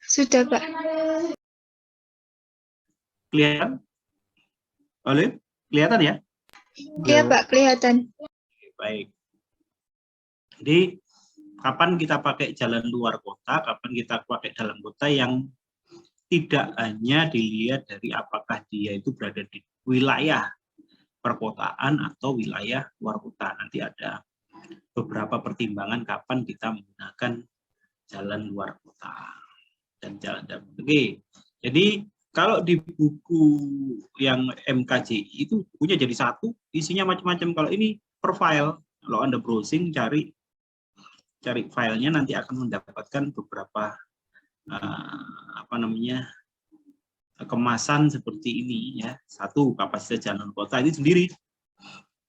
Sudah, Pak. Kelihatan? Oleh? Kelihatan ya? Iya, Pak, kelihatan. Baik. Jadi, kapan kita pakai jalan luar kota, kapan kita pakai dalam kota yang tidak hanya dilihat dari apakah dia itu berada di wilayah perkotaan atau wilayah luar kota. Nanti ada beberapa pertimbangan kapan kita menggunakan jalan luar kota dan jalan dalam. Oke, jadi kalau di buku yang MKJI itu bukunya jadi satu, isinya macam-macam. Kalau ini per file, kalau Anda browsing cari filenya nanti akan mendapatkan beberapa kemasan seperti ini ya. Satu, kapasitas jalan kota ini sendiri.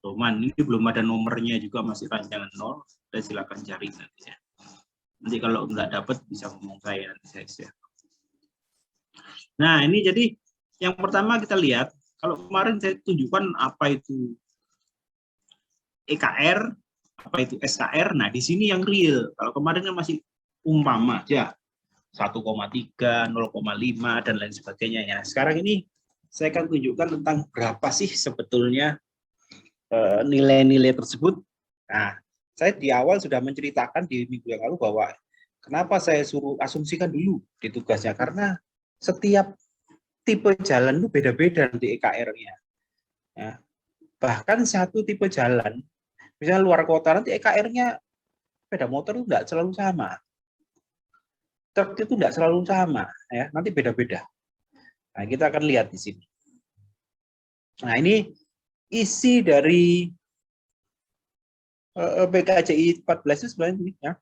Cuman ini belum ada nomornya juga, masih rancangan 0. Silakan cari nanti ya. Nanti kalau nggak dapat bisa ngomong saya nanti saya. Nah, ini jadi yang pertama kita lihat, kalau kemarin saya tunjukkan apa itu EKR, apa itu SKR. Nah, di sini yang real. Kalau kemarin kan masih umpama aja 1,3, 0,5 dan lain sebagainya ya. Sekarang ini saya akan tunjukkan tentang berapa sih sebetulnya nilai-nilai tersebut. Nah, saya di awal sudah menceritakan di minggu yang lalu bahwa kenapa saya suruh asumsikan dulu di tugasnya, karena setiap tipe jalan itu beda-beda nanti EKR-nya. Ya. Bahkan satu tipe jalan, misalnya luar kota, nanti EKR-nya sepeda motor itu tidak selalu sama. Truk itu tidak selalu sama, ya. Nanti beda-beda. Nah, kita akan lihat di sini. Nah, ini isi dari PKJI 14 itu sebenarnya ini, ya.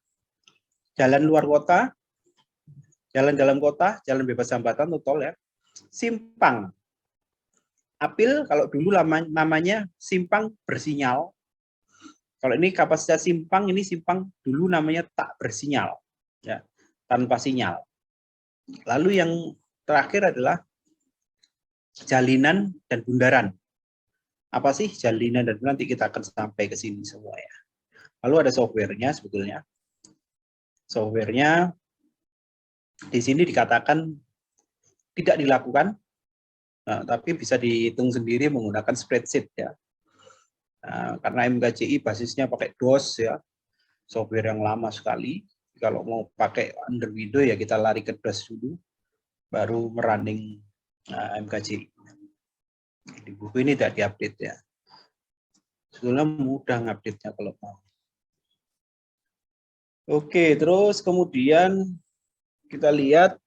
Jalan luar kota, jalan dalam kota, jalan bebas hambatan atau tol ya. Simpang. Apil kalau dulu namanya simpang bersinyal. Kalau ini kapasitas simpang, ini simpang dulu namanya tak bersinyal, ya, tanpa sinyal. Lalu yang terakhir adalah jalinan dan bundaran. Apa sih jalinan dan bundaran? Nanti kita akan sampai ke sini semua ya. Lalu ada softwarenya sebetulnya. Softwarenya di sini dikatakan tidak dilakukan, nah, tapi bisa dihitung sendiri menggunakan spreadsheet ya. Nah, karena MKJI basisnya pakai DOS ya, software yang lama sekali. Kalau mau pakai under Windows ya kita lari ke DOS dulu, baru merunning MKJI. Di buku ini tidak diupdate ya. Sebetulnya mudah ngupdate-nya kalau mau. Oke, terus kemudian kita lihat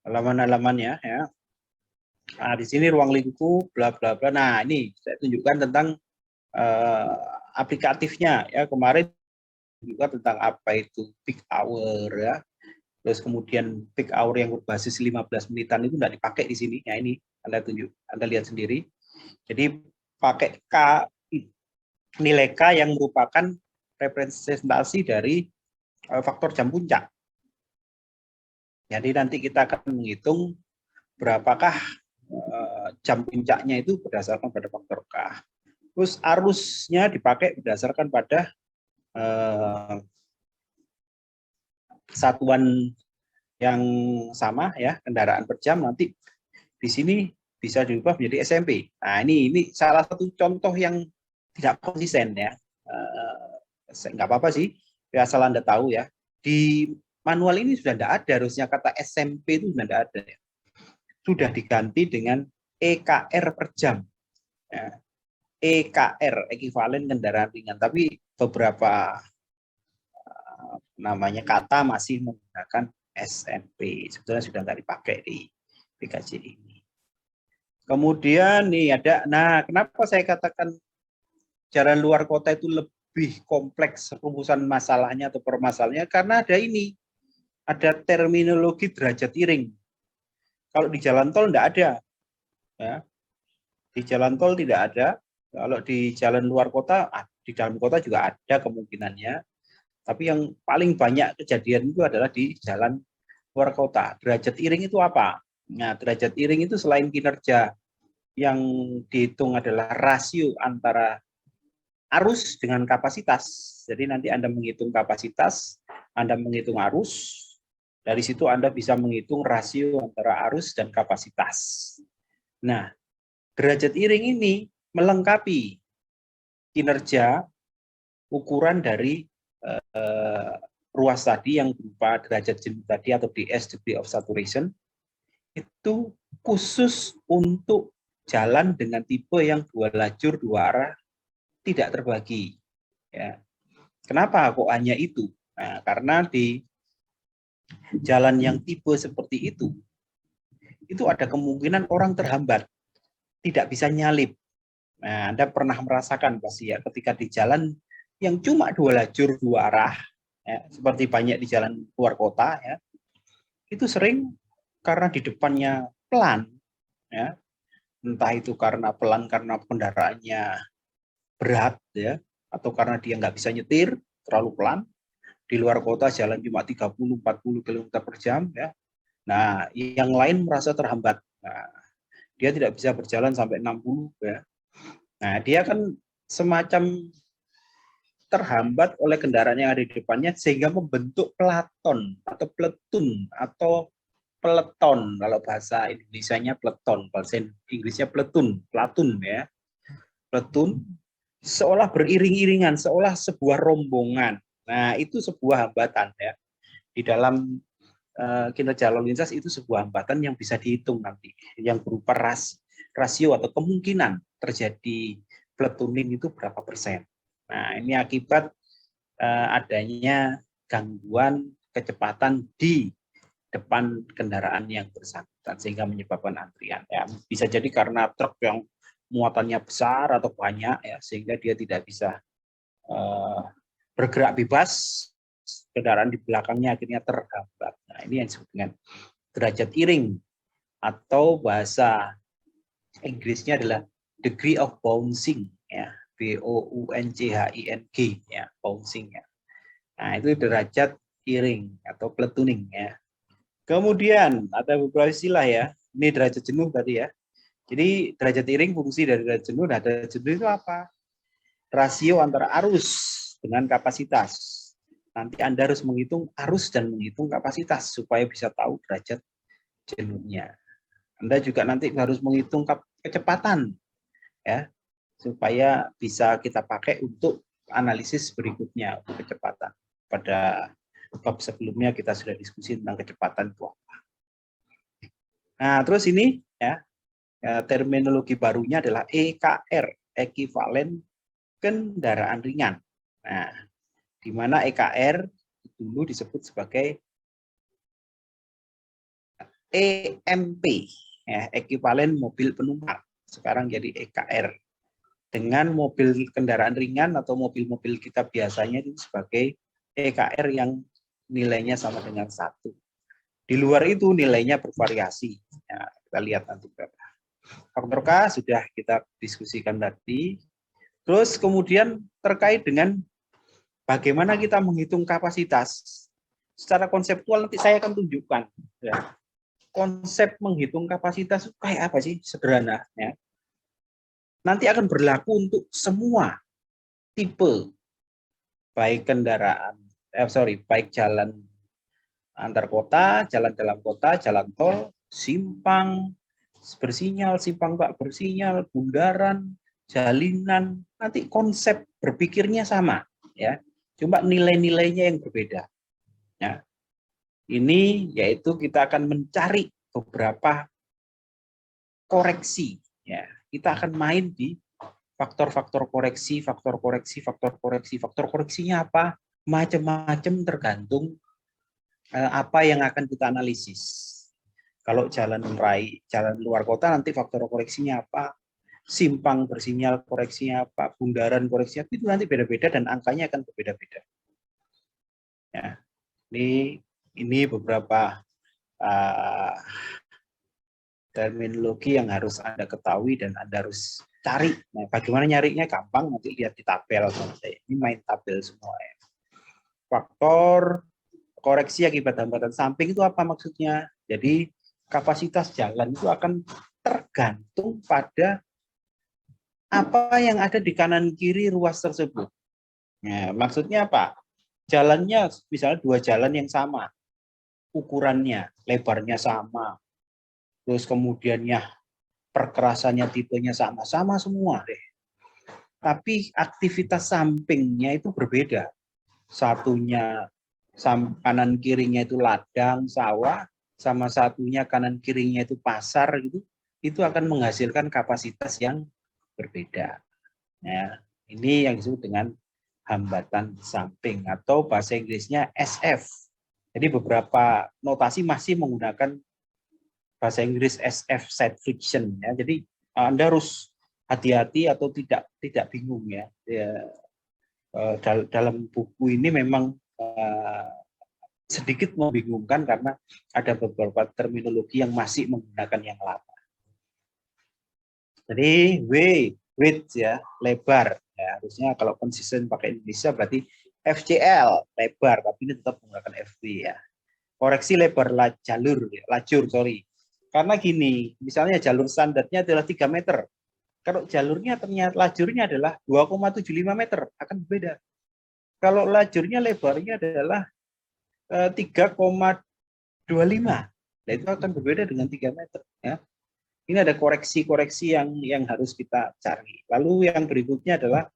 halaman-halamannya ya. Nah, di sini ruang lingkup bla bla bla. Nah, ini saya tunjukkan tentang aplikatifnya ya. Kemarin juga tentang apa itu peak hour ya. Terus kemudian peak hour yang berbasis 15 menitan itu tidak dipakai di sini. Ya, ini Anda lihat sendiri. Jadi pakai nilai K yang merupakan representasi dari faktor jam puncak. Jadi nanti kita akan menghitung berapakah jam puncaknya itu berdasarkan pada faktor K. Terus arusnya dipakai berdasarkan pada satuan yang sama ya, kendaraan per jam. Nanti di sini bisa diubah menjadi SMP. Nah, ini salah satu contoh yang tidak konsisten ya. Nggak apa-apa sih, asal Anda tahu ya. Di manual ini sudah tidak ada, harusnya kata SMP itu sudah tidak ada ya. Sudah diganti dengan EKR per jam. Ya. EKR, ekivalen kendaraan ringan. Tapi beberapa namanya kata masih menggunakan SMP. Sebetulnya sudah nggak dipakai di PKJI ini. Kemudian nih ada, nah kenapa saya katakan jalan luar kota itu lebih kompleks rumusan masalahnya atau permasalahannya, karena ada ini, ada terminologi derajat iring. Kalau di jalan tol tidak ada, ya. Di jalan tol tidak ada. Kalau di jalan luar kota, di dalam kota juga ada kemungkinannya. Tapi yang paling banyak kejadian itu adalah di jalan luar kota. Derajat iring itu apa? Nah, derajat iring itu selain kinerja yang dihitung adalah rasio antara arus dengan kapasitas. Jadi nanti Anda menghitung kapasitas, Anda menghitung arus, dari situ Anda bisa menghitung rasio antara arus dan kapasitas. Nah, derajat iring ini melengkapi kinerja ukuran dari ruas tadi yang berupa derajat jenuh tadi atau DS, degree of saturation, itu khusus untuk jalan dengan tipe yang 2 lajur 2 arah tidak terbagi. Ya. Kenapa kok hanya itu? Nah, karena di jalan yang tipe seperti itu ada kemungkinan orang terhambat, tidak bisa nyalip. Nah, Anda pernah merasakan pasti ya, ketika di jalan yang cuma 2 lajur 2 arah, ya, seperti banyak di jalan luar kota, ya, itu sering karena di depannya pelan, ya, entah itu karena pelan karena kendaraannya berat, ya, atau karena dia nggak bisa nyetir, terlalu pelan. Di luar kota jalan cuma 30-40 km per jam, ya. Nah, yang lain merasa terhambat. Nah, dia tidak bisa berjalan sampai 60, ya. Nah, dia kan semacam terhambat oleh kendaraan yang ada di depannya sehingga membentuk pelaton atau pletun atau peleton. Kalau bahasa Indonesianya peleton, bahasa Inggrisnya pletun, ya. Pletun seolah beriring-iringan, seolah sebuah rombongan. Nah, itu sebuah hambatan ya. Di dalam kinerja lalu lintas itu sebuah hambatan yang bisa dihitung nanti, yang berupa rasio atau kemungkinan terjadi platooning itu berapa persen. Nah, ini akibat adanya gangguan kecepatan di depan kendaraan yang bersangkutan sehingga menyebabkan antrian. Ya, bisa jadi karena truk yang muatannya besar atau banyak ya, sehingga dia tidak bisa bergerak bebas, kendaraan di belakangnya akhirnya terhambat. Nah, ini yang disebut dengan derajat iring atau bahasa Inggrisnya adalah degree of bouncing ya, BOUNCHING ya, bouncing ya. Nah, itu derajat iring atau platooning ya. Kemudian ada beberapa istilah ya. Ini derajat jenuh tadi ya. Jadi derajat iring fungsi dari derajat jenuh. Nah, derajat jenuh itu apa? Rasio antara arus dengan kapasitas. Nanti Anda harus menghitung arus dan menghitung kapasitas supaya bisa tahu derajat jenuhnya. Anda juga nanti harus menghitung kecepatan ya, supaya bisa kita pakai untuk analisis berikutnya untuk kecepatan. Pada bab sebelumnya kita sudah diskusi tentang kecepatan itu apa. Nah, terus ini ya, terminologi barunya adalah EKR, ekivalen kendaraan ringan. Nah, di mana EKR dulu disebut sebagai EMP, ya, ekivalen mobil penumpang. Sekarang jadi EKR. Dengan mobil kendaraan ringan atau mobil-mobil kita biasanya itu sebagai EKR yang nilainya sama dengan 1. Di luar itu nilainya bervariasi. Ya, kita lihat nanti berapa. Faktor K sudah kita diskusikan tadi. Terus kemudian terkait dengan bagaimana kita menghitung kapasitas. Secara konseptual nanti saya akan tunjukkan. Ya. Konsep menghitung kapasitas kayak apa sih? Sederhana. Ya. Nanti akan berlaku untuk semua tipe. Baik kendaraan, baik jalan antar kota, jalan dalam kota, jalan tol, simpang bersinyal, simpang tak bersinyal, bundaran, jalinan, nanti konsep berpikirnya sama ya, cuma nilai-nilainya yang berbeda. Ya. Ini yaitu kita akan mencari beberapa koreksi ya. Kita akan main di faktor-faktor koreksi, faktor koreksi, faktor koreksi. Faktor koreksinya apa? Macam-macam tergantung apa yang akan kita analisis. Kalau jalan luar kota nanti faktor koreksinya apa, simpang bersinyal koreksinya apa, bundaran koreksinya itu nanti beda-beda dan angkanya akan berbeda-beda. Ya, ini beberapa terminologi yang harus Anda ketahui dan Anda harus cari. Nah, bagaimana nyarinya gampang, nanti lihat di tabel. Ini main tabel semua ya. Faktor koreksi akibat hambatan samping itu apa maksudnya? Jadi kapasitas jalan itu akan tergantung pada apa yang ada di kanan kiri ruas tersebut. Nah, maksudnya apa? jalannya misalnya dua jalan yang sama, ukurannya, lebarnya sama, terus kemudiannya perkerasannya tipenya sama-sama semua deh. Tapi aktivitas sampingnya itu berbeda. Satunya kanan kirinya itu ladang, sawah, sama satunya kanan kirinya itu pasar gitu. Itu akan menghasilkan kapasitas yang berbeda. Ya, ini yang disebut dengan hambatan samping atau bahasa Inggrisnya SF. Jadi beberapa notasi masih menggunakan bahasa Inggris SF, side friction ya. Jadi Anda harus hati-hati atau tidak bingung ya. Dalam buku ini memang sedikit membingungkan karena ada beberapa terminologi yang masih menggunakan yang lama. Jadi width ya, lebar. Ya, harusnya kalau konsisten pakai Indonesia berarti FCL, lebar, tapi ini tetap menggunakan FB ya. Koreksi lebar lajur. Karena gini, misalnya jalur standarnya adalah 3 meter. Kalau jalurnya ternyata lajurnya adalah 2,75 meter, akan berbeda. Kalau lajurnya lebarnya adalah 3,25, nah itu akan berbeda dengan 3 meter. Ya. Ini ada koreksi-koreksi yang harus kita cari. Lalu yang berikutnya adalah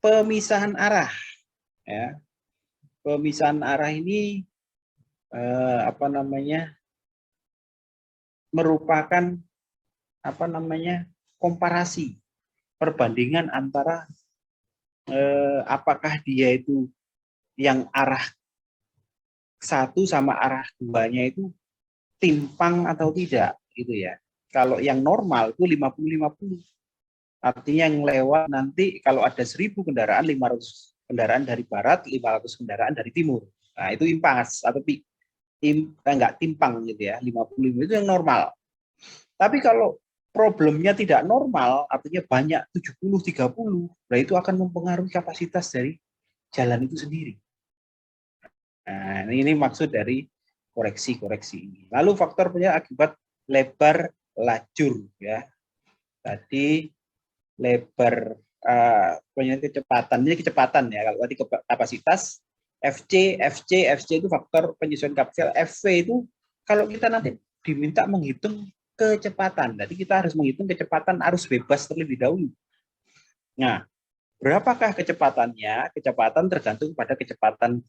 pemisahan arah. Ya. Pemisahan arah ini merupakan komparasi, perbandingan antara apakah dia itu yang arah 1 sama arah 2-nya itu timpang atau tidak gitu ya. Kalau yang normal itu 50-50. Artinya yang lewat nanti kalau ada 1.000 kendaraan, 500 kendaraan dari barat, 500 kendaraan dari timur. Nah, itu impas atau enggak timpang gitu ya. 50 itu yang normal. Tapi kalau problemnya tidak normal, artinya banyak 70-30, nah itu akan mempengaruhi kapasitas dari jalan itu sendiri. Nah, ini maksud dari koreksi-koreksi ini. Lalu faktor akibat lebar lajur ya. Tadi lebar kecepatan, ini kecepatan ya. Kalau tadi kapasitas FC itu faktor penyesuaian kapasitas. FV itu kalau kita nanti diminta menghitung kecepatan. Jadi kita harus menghitung kecepatan arus bebas terlebih dahulu. Nah, berapakah kecepatannya? Kecepatan tergantung pada kecepatan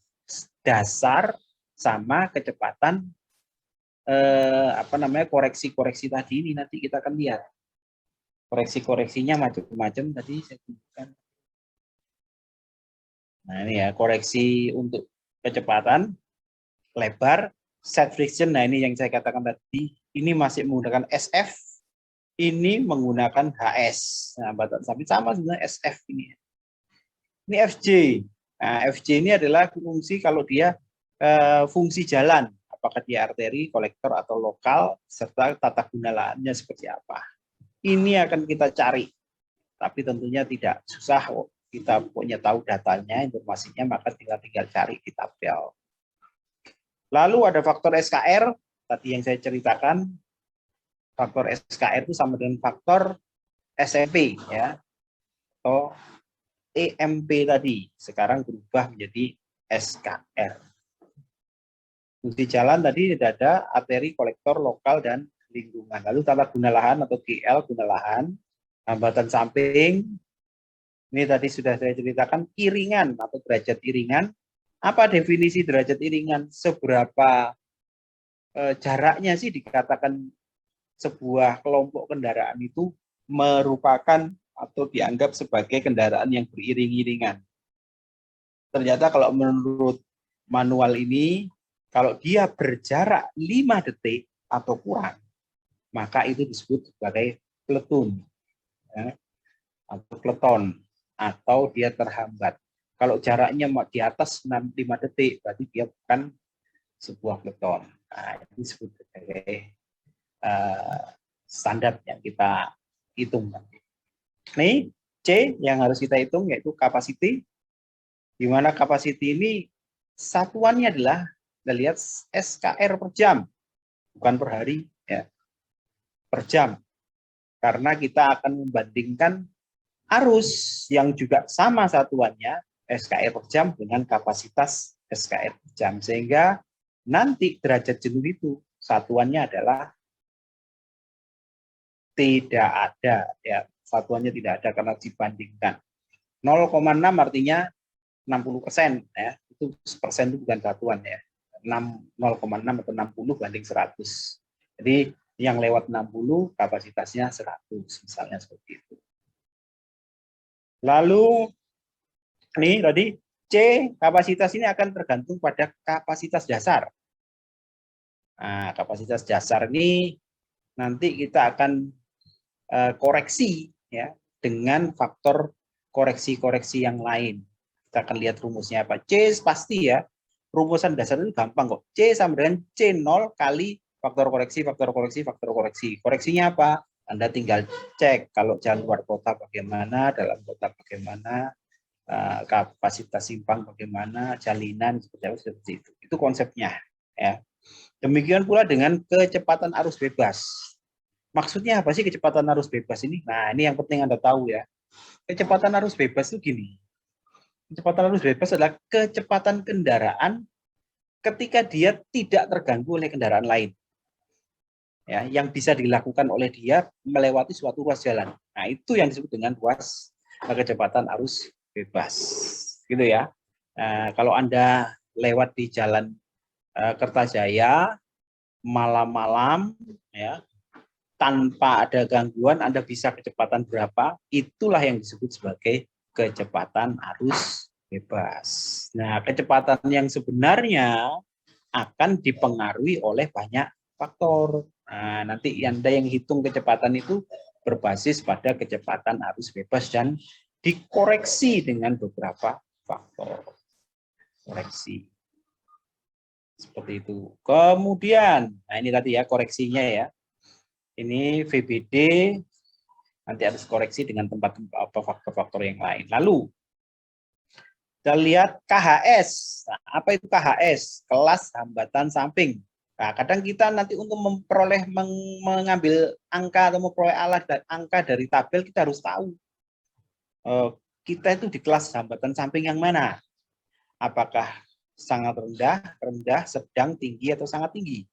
dasar sama kecepatan koreksi-koreksi tadi ini nanti kita akan lihat. Koreksi-koreksinya macam-macam tadi saya tunjukkan. Nah, ini ya koreksi untuk kecepatan, lebar, side friction. Nah, ini yang saya katakan tadi, ini masih menggunakan SF, ini menggunakan HS. Nah, hambatan samping sama sebenarnya SF ini. Ini FJ. Nah, FJ ini adalah fungsi kalau dia fungsi jalan, apakah dia arteri, kolektor atau lokal, serta tata guna lahannya seperti apa. Ini akan kita cari, tapi tentunya tidak susah. Kita punya tahu datanya, informasinya, maka tinggal cari di tabel. Lalu ada faktor SKR, tadi yang saya ceritakan, faktor SKR itu sama dengan faktor SMP, ya, atau EMP tadi, sekarang berubah menjadi SKR. Fungsi jalan tadi ada arteri, kolektor, lokal, dan lingkungan. Lalu tata guna lahan atau GL, guna lahan, hambatan samping, ini tadi sudah saya ceritakan, iringan atau derajat iringan. Apa definisi derajat iringan? Seberapa jaraknya sih dikatakan sebuah kelompok kendaraan itu merupakan atau dianggap sebagai kendaraan yang beriring-iringan. Ternyata kalau menurut manual ini, kalau dia berjarak 5 detik atau kurang, maka itu disebut sebagai peleton ya, atau peleton, atau dia terhambat. Kalau jaraknya di atas 5 detik, berarti dia bukan sebuah peleton. Nah, itu disebut sebagai standar yang kita hitung. Nih, C yang harus kita hitung yaitu capacity, di mana capacity ini satuannya adalah, kita lihat, SKR per jam, bukan per hari, ya, per jam. Karena kita akan membandingkan arus yang juga sama satuannya, SKR per jam dengan kapasitas SKR per jam. Sehingga nanti derajat jenuh itu satuannya adalah tidak ada, ya, satuannya tidak ada karena dibandingkan. 0,6 artinya 60%, ya. Itu persen itu bukan satuan, ya. 0,6 atau 60 banding 100. Jadi yang lewat 60 kapasitasnya 100, misalnya seperti itu. Lalu ini tadi C, kapasitas ini akan tergantung pada kapasitas dasar. Nah, kapasitas dasar ini nanti kita akan koreksi, ya, dengan faktor koreksi-koreksi yang lain. Kita akan lihat rumusnya apa. C pasti, ya, rumusan dasar itu gampang kok. C sama dengan C0 kali faktor koreksi, faktor koreksi, faktor koreksi. Koreksinya apa? Anda tinggal cek kalau jalan luar kota bagaimana, dalam kota bagaimana, kapasitas simpang bagaimana, jalinan seperti itu. Itu konsepnya, ya. Demikian pula dengan kecepatan arus bebas. Maksudnya apa sih kecepatan arus bebas ini? Nah, ini yang penting Anda tahu, ya. Kecepatan arus bebas itu gini. Kecepatan arus bebas adalah kecepatan kendaraan ketika dia tidak terganggu oleh kendaraan lain. Ya, yang bisa dilakukan oleh dia melewati suatu ruas jalan. Nah, itu yang disebut dengan ruas kecepatan arus bebas. Gitu, ya. Nah, kalau Anda lewat di jalan Kertajaya malam-malam, ya, tanpa ada gangguan, Anda bisa kecepatan berapa, itulah yang disebut sebagai kecepatan arus bebas. Nah, kecepatan yang sebenarnya akan dipengaruhi oleh banyak faktor. Nah, nanti Anda yang hitung kecepatan itu berbasis pada kecepatan arus bebas dan dikoreksi dengan beberapa faktor. Koreksi. Seperti itu. Kemudian, nah ini tadi ya koreksinya, ya. Ini VBD, nanti harus koreksi dengan faktor-faktor yang lain. Lalu, kita lihat KHS. Nah, apa itu KHS? Kelas hambatan samping. Nah, kadang kita nanti untuk mengambil angka atau memperoleh angka dari tabel, kita harus tahu kita itu di kelas hambatan samping yang mana. Apakah sangat rendah, sedang, tinggi, atau sangat tinggi.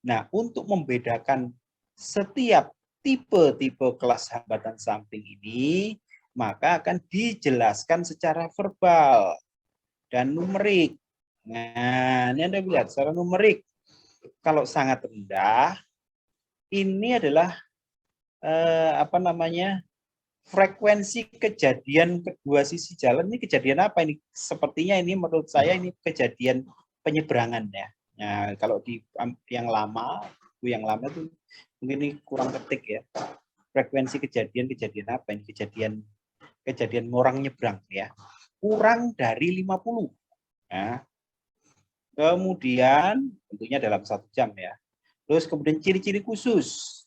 Nah, untuk membedakan setiap tipe-tipe kelas hambatan samping ini, maka akan dijelaskan secara verbal dan numerik. Nah, ini Anda lihat secara numerik. Kalau sangat rendah, ini adalah frekuensi kejadian kedua sisi jalan. Ini kejadian apa ini? Sepertinya ini menurut saya ini kejadian penyeberangan, ya. Nah, kalau di yang lama itu mungkin ini kurang ketik, ya. Frekuensi kejadian apa ini? Kejadian orang nyebrang, ya. Kurang dari 50. Nah, kemudian tentunya dalam 1 jam, ya. Terus kemudian ciri-ciri khusus.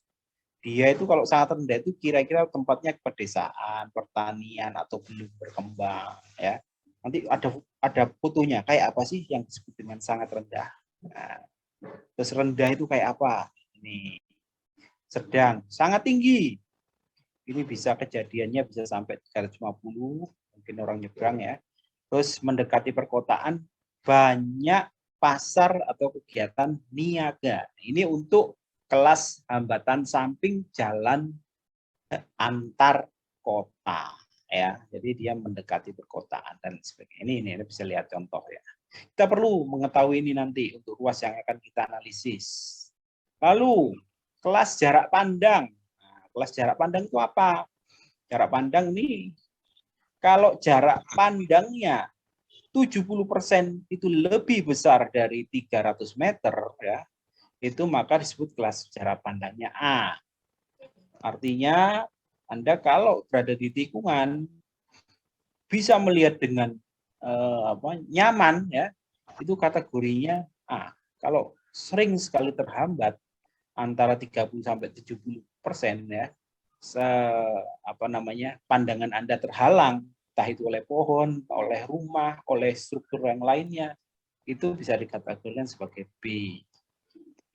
Dia itu kalau sangat rendah itu kira-kira tempatnya pedesaan, pertanian, atau belum berkembang, ya. Nanti ada fotonya, kayak apa sih yang disebut dengan sangat rendah. Nah, terus rendah itu kayak apa? Ini sedang, sangat tinggi. Ini bisa kejadiannya bisa sampai 350, mungkin orang nyebrang, ya. Terus mendekati perkotaan, banyak pasar atau kegiatan niaga. Ini untuk kelas hambatan samping jalan antar kota, ya. Jadi dia mendekati perkotaan dan sebagainya. Ini bisa lihat contoh, ya. Kita perlu mengetahui ini nanti untuk ruas yang akan kita analisis. Lalu kelas jarak pandang. Nah, kelas jarak pandang itu apa? Jarak pandang ini kalau jarak pandangnya 70% itu lebih besar dari 300 meter, ya, itu maka disebut kelas jarak pandangnya A. Artinya Anda kalau berada di tikungan bisa melihat dengan nyaman, ya, itu kategorinya A. Kalau sering sekali terhambat antara 30 sampai 70%, ya, pandangan Anda terhalang, entah itu oleh pohon, oleh rumah, oleh struktur yang lainnya, itu bisa dikategorikan sebagai B.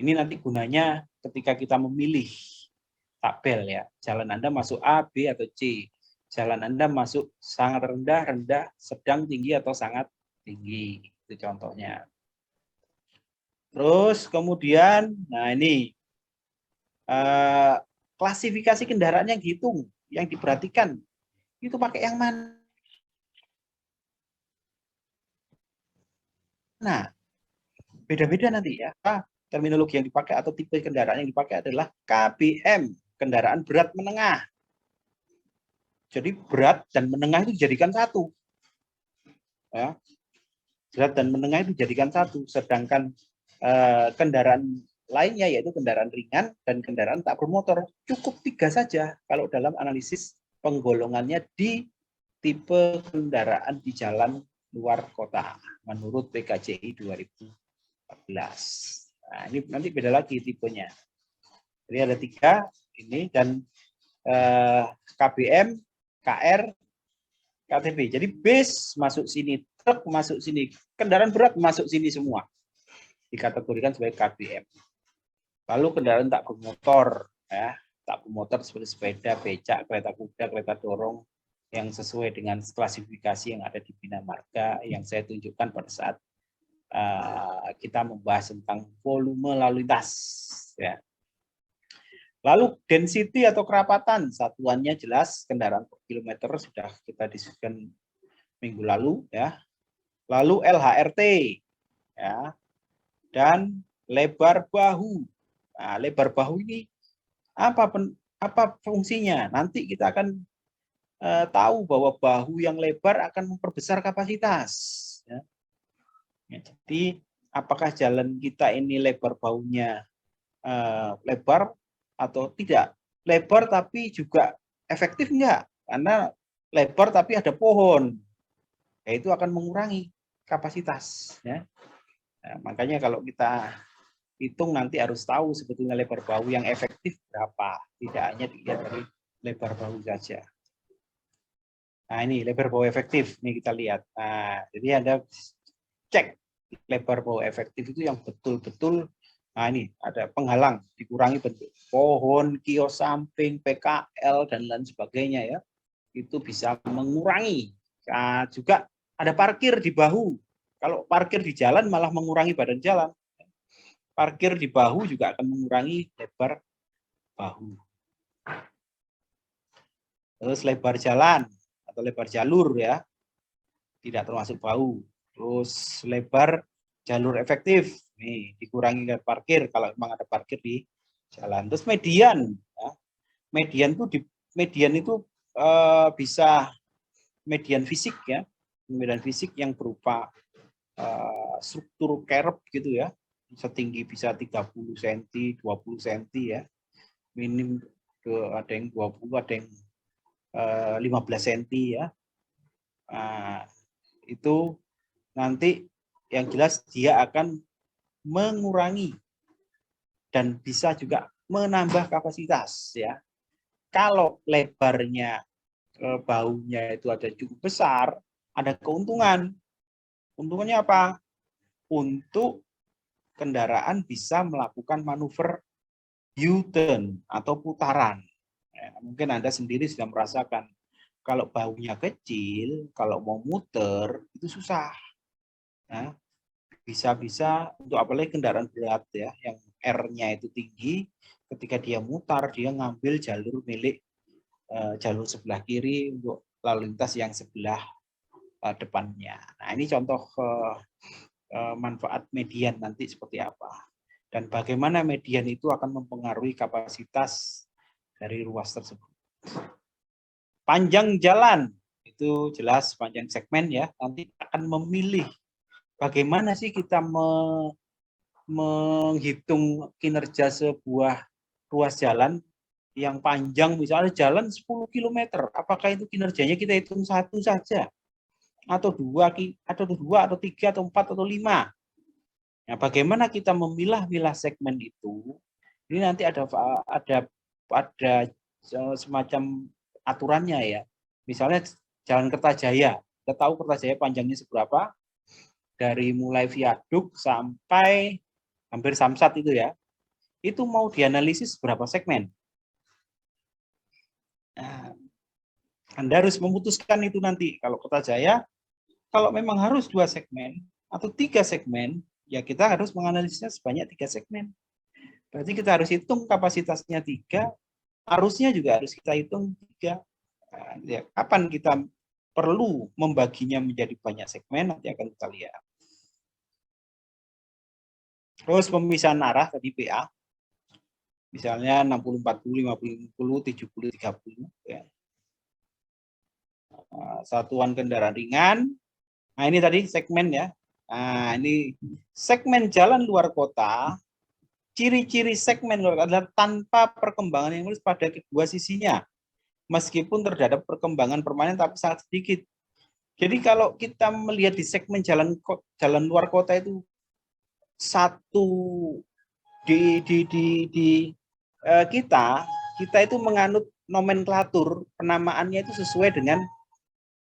Ini nanti gunanya ketika kita memilih tabel, ya, jalan Anda masuk A, B, atau C. jalan Anda masuk sangat rendah, rendah, sedang, tinggi, atau sangat tinggi. Itu contohnya. Terus kemudian, nah ini klasifikasi kendaraan yang dihitung, yang diperhatikan, itu pakai yang mana? Nah, beda-beda nanti ya. Terminologi yang dipakai atau tipe kendaraan yang dipakai adalah KBM, kendaraan berat menengah. Jadi berat dan menengah itu dijadikan satu. Ya. Berat dan menengah itu dijadikan satu. Sedangkan kendaraan lainnya yaitu kendaraan ringan dan kendaraan tak bermotor. Cukup 3 saja kalau dalam analisis penggolongannya di tipe kendaraan di jalan luar kota menurut PKJI 2014. Nah, ini nanti beda lagi tipenya. Jadi ada 3 ini dan KBM, KR, KTB. Jadi bis masuk sini, truk masuk sini, kendaraan berat masuk sini semua. Dikategorikan sebagai KBM. Lalu kendaraan tak bermotor, ya, tak bermotor seperti sepeda, becak, kereta kuda, kereta dorong yang sesuai dengan klasifikasi yang ada di Bina Marga yang saya tunjukkan pada saat kita membahas tentang volume lalu lintas. Ya. Lalu density atau kerapatan, satuannya jelas kendaraan per kilometer sudah kita diskusikan minggu lalu. Ya. Lalu LHRT, ya, dan lebar bahu. Nah, lebar bahu ini apa fungsinya? Nanti kita akan tahu bahwa bahu yang lebar akan memperbesar kapasitas. Ya. Ya, jadi apakah jalan kita ini lebar bahunya lebar atau tidak? Lebar tapi juga efektif enggak? Karena lebar tapi ada pohon, ya itu akan mengurangi kapasitas. Ya. Nah, makanya kalau kita hitung nanti harus tahu sebetulnya lebar bahu yang efektif berapa. Tidak hanya dilihat dari lebar bahu saja. Nah ini lebar bahu efektif, ini kita lihat. Nah jadi Anda cek lebar bahu efektif itu yang betul-betul. Nah ini ada penghalang, dikurangi bentuk pohon, kios samping, PKL dan lain sebagainya ya. Itu bisa mengurangi. Nah, juga ada parkir di bahu. Kalau parkir di jalan malah mengurangi badan jalan. Parkir di bahu juga akan mengurangi lebar bahu. Terus lebar jalan atau lebar jalur ya, tidak termasuk bahu. Terus lebar jalur efektif, nih dikurangi parkir kalau memang ada parkir di jalan. Terus median, ya. Median itu bisa median fisik ya, median fisik yang berupa struktur kerb gitu ya, setinggi bisa 30 cm, 20 cm ya, minim ada yang 20, ada yang 15 cm ya. Nah, itu nanti yang jelas dia akan mengurangi dan bisa juga menambah kapasitas ya. Kalau lebarnya bahunya itu ada cukup besar, ada keuntungan. Untungannya apa? Untuk kendaraan bisa melakukan manuver U-turn atau putaran. Ya, mungkin Anda sendiri sudah merasakan kalau bahunya kecil, kalau mau muter itu susah. Ya, bisa-bisa untuk apalagi kendaraan berat ya, yang R-nya itu tinggi, ketika dia mutar dia ngambil jalur milik jalur sebelah kiri untuk lalu lintas yang sebelah depannya. Nah ini contoh manfaat median nanti seperti apa. Dan bagaimana median itu akan mempengaruhi kapasitas dari ruas tersebut. Panjang jalan, itu jelas panjang segmen ya, nanti akan memilih bagaimana sih kita menghitung kinerja sebuah ruas jalan yang panjang, misalnya jalan 10 km, apakah itu kinerjanya kita hitung satu saja? Atau dua, atau tiga, atau empat, atau lima? Nah, bagaimana kita memilah-milah segmen itu? Ini nanti ada semacam aturannya ya. Misalnya Jalan Kertajaya, kita tahu Kertajaya panjangnya seberapa? Dari mulai viaduk sampai hampir Samsat itu ya. Itu mau dianalisis berapa segmen? Nah, Anda harus memutuskan itu nanti. Kalau kota Jaya, kalau memang harus 2 segmen atau 3 segmen, ya kita harus menganalisisnya sebanyak 3 segmen. Berarti kita harus hitung kapasitasnya 3, arusnya juga harus kita hitung 3. Nah, ya, kapan kita perlu membaginya menjadi banyak segmen, nanti akan kita lihat. Terus pemisahan arah tadi PA. Misalnya 60-40, 50-50, 70-30. Ya. Satuan kendaraan ringan. Nah ini tadi segmen ya. Nah ini segmen jalan luar kota. Ciri-ciri segmen luar kota adalah tanpa perkembangan yang mulus pada kedua sisinya. Meskipun terdapat perkembangan permanen tapi sangat sedikit. Jadi kalau kita melihat di segmen jalan luar kota itu satu kita itu menganut nomenklatur penamaannya itu sesuai dengan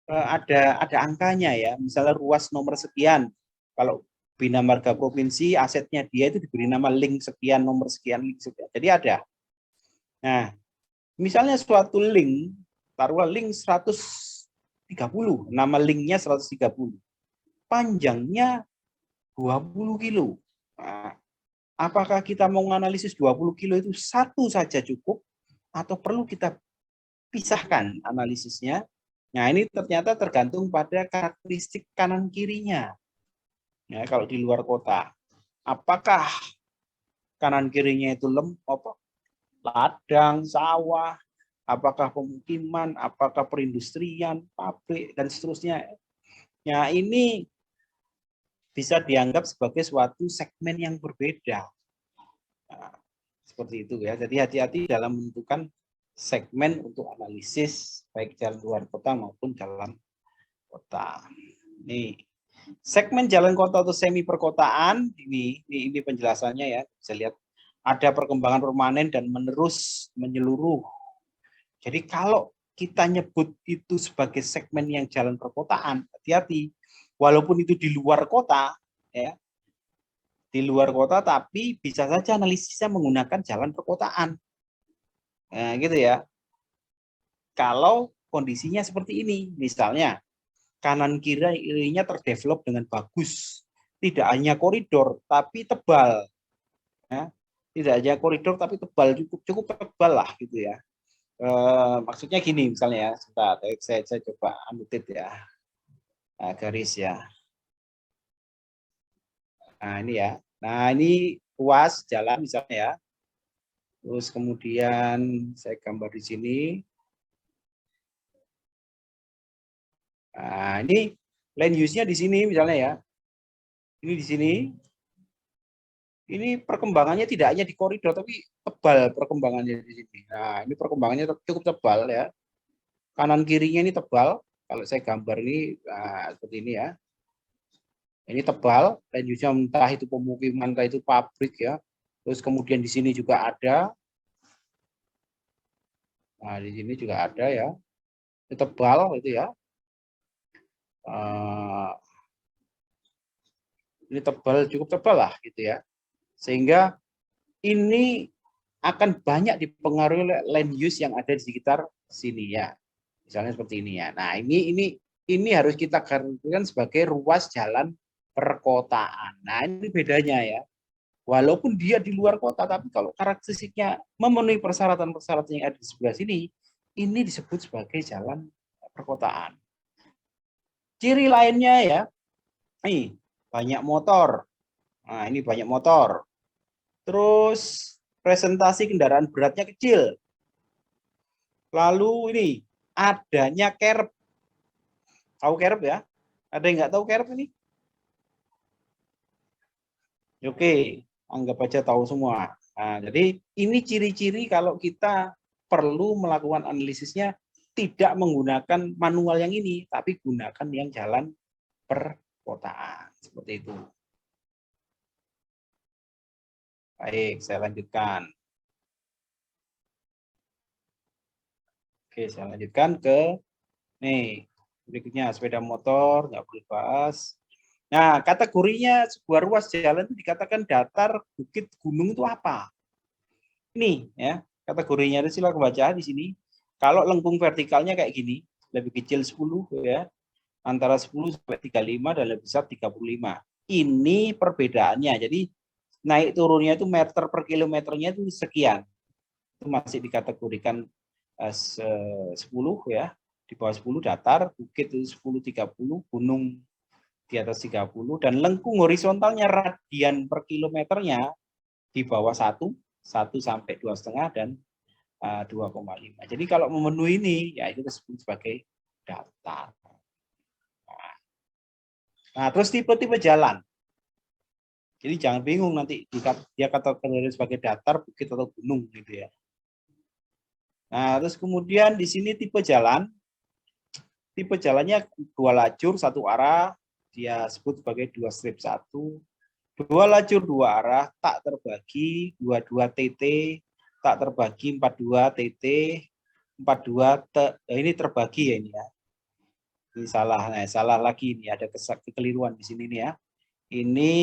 ada angkanya ya. Misalnya ruas nomor sekian. Kalau Bina Marga Provinsi asetnya dia itu diberi nama link sekian, nomor sekian, link sekian. Jadi ada. Nah, misalnya suatu link, taruhlah link 130, nama linknya 130. Panjangnya 20 kilo. Nah, apakah kita mau menganalisis 20 kilo itu satu saja cukup atau perlu kita pisahkan analisisnya? Nah, ini ternyata tergantung pada karakteristik kanan kirinya. Ya, kalau di luar kota, apakah kanan kirinya itu ladang, sawah, apakah pemukiman, apakah perindustrian, pabrik, dan seterusnya. Ya, ini bisa dianggap sebagai suatu segmen yang berbeda. Nah, seperti itu ya. Jadi hati-hati dalam menentukan segmen untuk analisis baik jalan luar kota maupun jalan kota. Nih, segmen jalan kota atau semi perkotaan ini penjelasannya ya. Bisa lihat ada perkembangan permanen dan menerus menyeluruh. Jadi kalau kita nyebut itu sebagai segmen yang jalan perkotaan, hati-hati. Walaupun itu di luar kota, ya, di luar kota, tapi bisa saja analisisnya menggunakan jalan perkotaan. Nah, gitu ya. Kalau kondisinya seperti ini, misalnya kanan kirinya terdevelop dengan bagus, tidak hanya koridor tapi tebal, ya. Tidak hanya koridor tapi tebal, cukup tebal lah gitu ya. Maksudnya gini misalnya ya, sebentar, saya coba annotate ya, garis ya. Nah ini ya, nah ini ruas jalan misalnya ya. Terus kemudian saya gambar di sini. Nah ini land use-nya di sini misalnya ya. Ini di sini. Ini perkembangannya tidak hanya di koridor tapi tebal perkembangannya di sini. Nah ini perkembangannya cukup tebal ya. Kanan kirinya ini tebal. Kalau saya gambar ini seperti ini ya. Ini tebal, land use-nya entah itu pemukiman, entah itu pabrik ya. Terus kemudian di sini juga ada. Nah, di sini juga ada ya. Ini tebal itu ya. Ini tebal, cukup tebal lah gitu ya. Sehingga ini akan banyak dipengaruhi oleh land use yang ada di sekitar sini ya. Misalnya seperti ini ya. Nah, ini harus kita kategorikan sebagai ruas jalan perkotaan. Nah, ini bedanya ya. Walaupun dia di luar kota, tapi kalau karakteristiknya memenuhi persyaratan-persyaratan yang ada di sebelah sini, ini disebut sebagai jalan perkotaan. Ciri lainnya ya, ini banyak motor. Nah, ini banyak motor. Terus presentasi kendaraan beratnya kecil. Lalu ini adanya kerb. Tahu kerb ya? Ada yang nggak tahu kerb ini? Oke, anggap aja tahu semua. Nah, jadi ini ciri-ciri kalau kita perlu melakukan analisisnya tidak menggunakan manual yang ini, tapi gunakan yang jalan perkotaan. Seperti itu. Baik, saya lanjutkan. Oke, saya lanjutkan ke nih berikutnya sepeda motor, nggak boleh bahas. Nah, kategorinya sebuah ruas jalan itu dikatakan datar, bukit, gunung itu apa? Ini ya, kategorinya itu silakan baca di sini. Kalau lengkung vertikalnya kayak gini, lebih kecil 10 ya. Antara 10 sampai 35 dan lebih besar 35. Ini perbedaannya. Jadi naik turunnya itu meter per kilometernya itu sekian. Itu masih dikategorikan 10 ya. Di bawah 10 datar, bukit itu 10-30, gunung di atas 30, dan lengkung horizontalnya radian per kilometernya di bawah 1 sampai 2,5 dan 2,5. Jadi kalau memenuhi ini, ya itu disebut sebagai datar. Nah, terus tipe-tipe jalan. Jadi jangan bingung nanti dia kategori sebagai datar, bukit atau gunung gitu ya. Nah, terus kemudian di sini tipe jalan. Tipe jalannya 2 lajur 1 arah, dia sebut sebagai 2 strip 1. 2 lajur 2 arah, tak terbagi 22 TT, tak terbagi 42 TT, 42 ini terbagi ya ini ya. Ini salah, nah, salah lagi ini ada kekeliruan di sini nih ya. Ini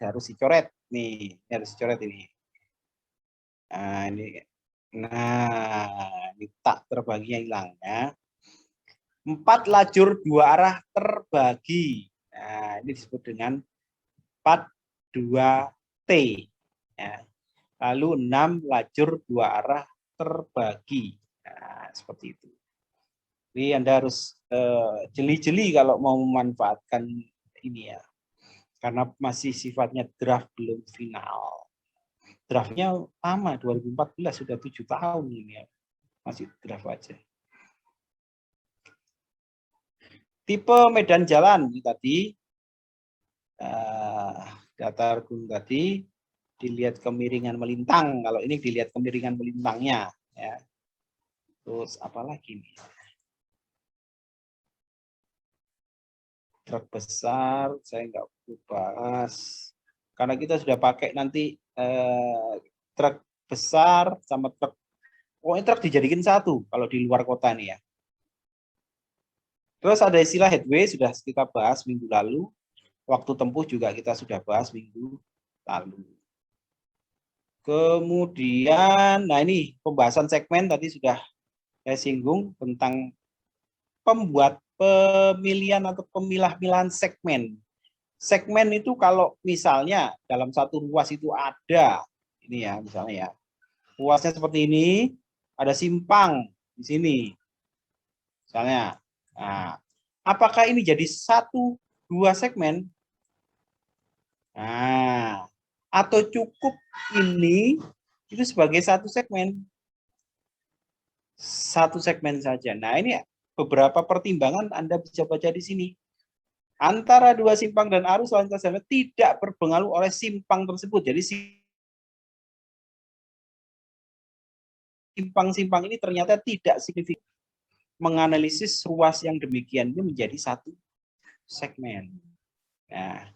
harus dicoret nih, ini harus dicoret ini. Nah, ini tak terbaginya hilang ya. 4 lajur 2 arah terbagi. Nah, ini disebut dengan 42T. Ya. Lalu 6 lajur 2 arah terbagi. Nah, seperti itu. Jadi Anda harus jeli-jeli kalau mau memanfaatkan ini ya. Karena masih sifatnya draft, belum final. Draftnya lama, 2014, sudah 7 tahun ini ya. Masih draft aja. Tipe medan jalan ini tadi, datar gunung tadi, dilihat kemiringan melintang. Kalau ini dilihat kemiringan melintangnya. Ya. Terus apa lagi nih? Truk besar, saya nggak perlu bahas. Karena kita sudah pakai nanti truk besar sama truk, pokoknya truk dijadikan satu kalau di luar kota nih ya. Terus ada istilah headway, sudah kita bahas minggu lalu. Waktu tempuh juga kita sudah bahas minggu lalu. Kemudian, nah ini pembahasan segmen tadi sudah saya singgung tentang pemilihan atau pemilah-milahan segmen. Segmen itu kalau misalnya dalam satu ruas itu ada, ini ya misalnya ya, ruasnya seperti ini, ada simpang di sini, misalnya. Nah, apakah ini jadi 1-2 segmen? Nah, atau cukup ini itu sebagai satu segmen? Satu segmen saja. Nah, ini beberapa pertimbangan Anda bisa baca di sini. Antara 2 simpang dan arus lalu lintas jalan tidak berpengaruh oleh simpang tersebut. Jadi simpang-simpang ini ternyata tidak signifikan. Menganalisis ruas yang demikian itu menjadi satu segmen. Nah,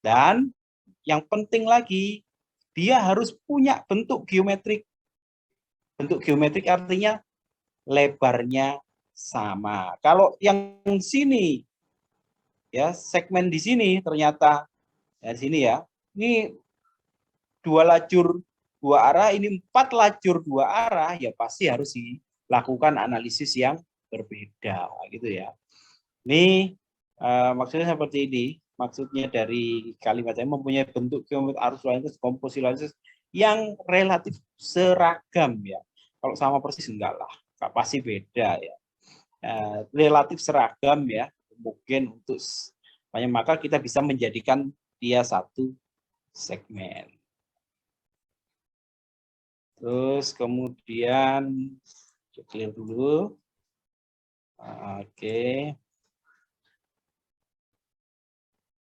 dan yang penting lagi, dia harus punya bentuk geometrik. Bentuk geometrik artinya lebarnya sama. Kalau yang sini, ya segmen di sini ternyata ya sini ya, ini 2 lajur 2 arah, ini 4 lajur 2 arah, ya pasti harus dilakukan analisis yang berbeda, gitu ya. Ini maksudnya seperti ini. Maksudnya dari kalimat saya mempunyai bentuk geometri arus lalu lintas, komposisi lalu lintas yang relatif seragam ya. Kalau sama persis enggak lah, pasti beda ya. Relatif seragam ya, mungkin untuk maka kita bisa menjadikan dia satu segmen. Terus kemudian clear dulu. Oke.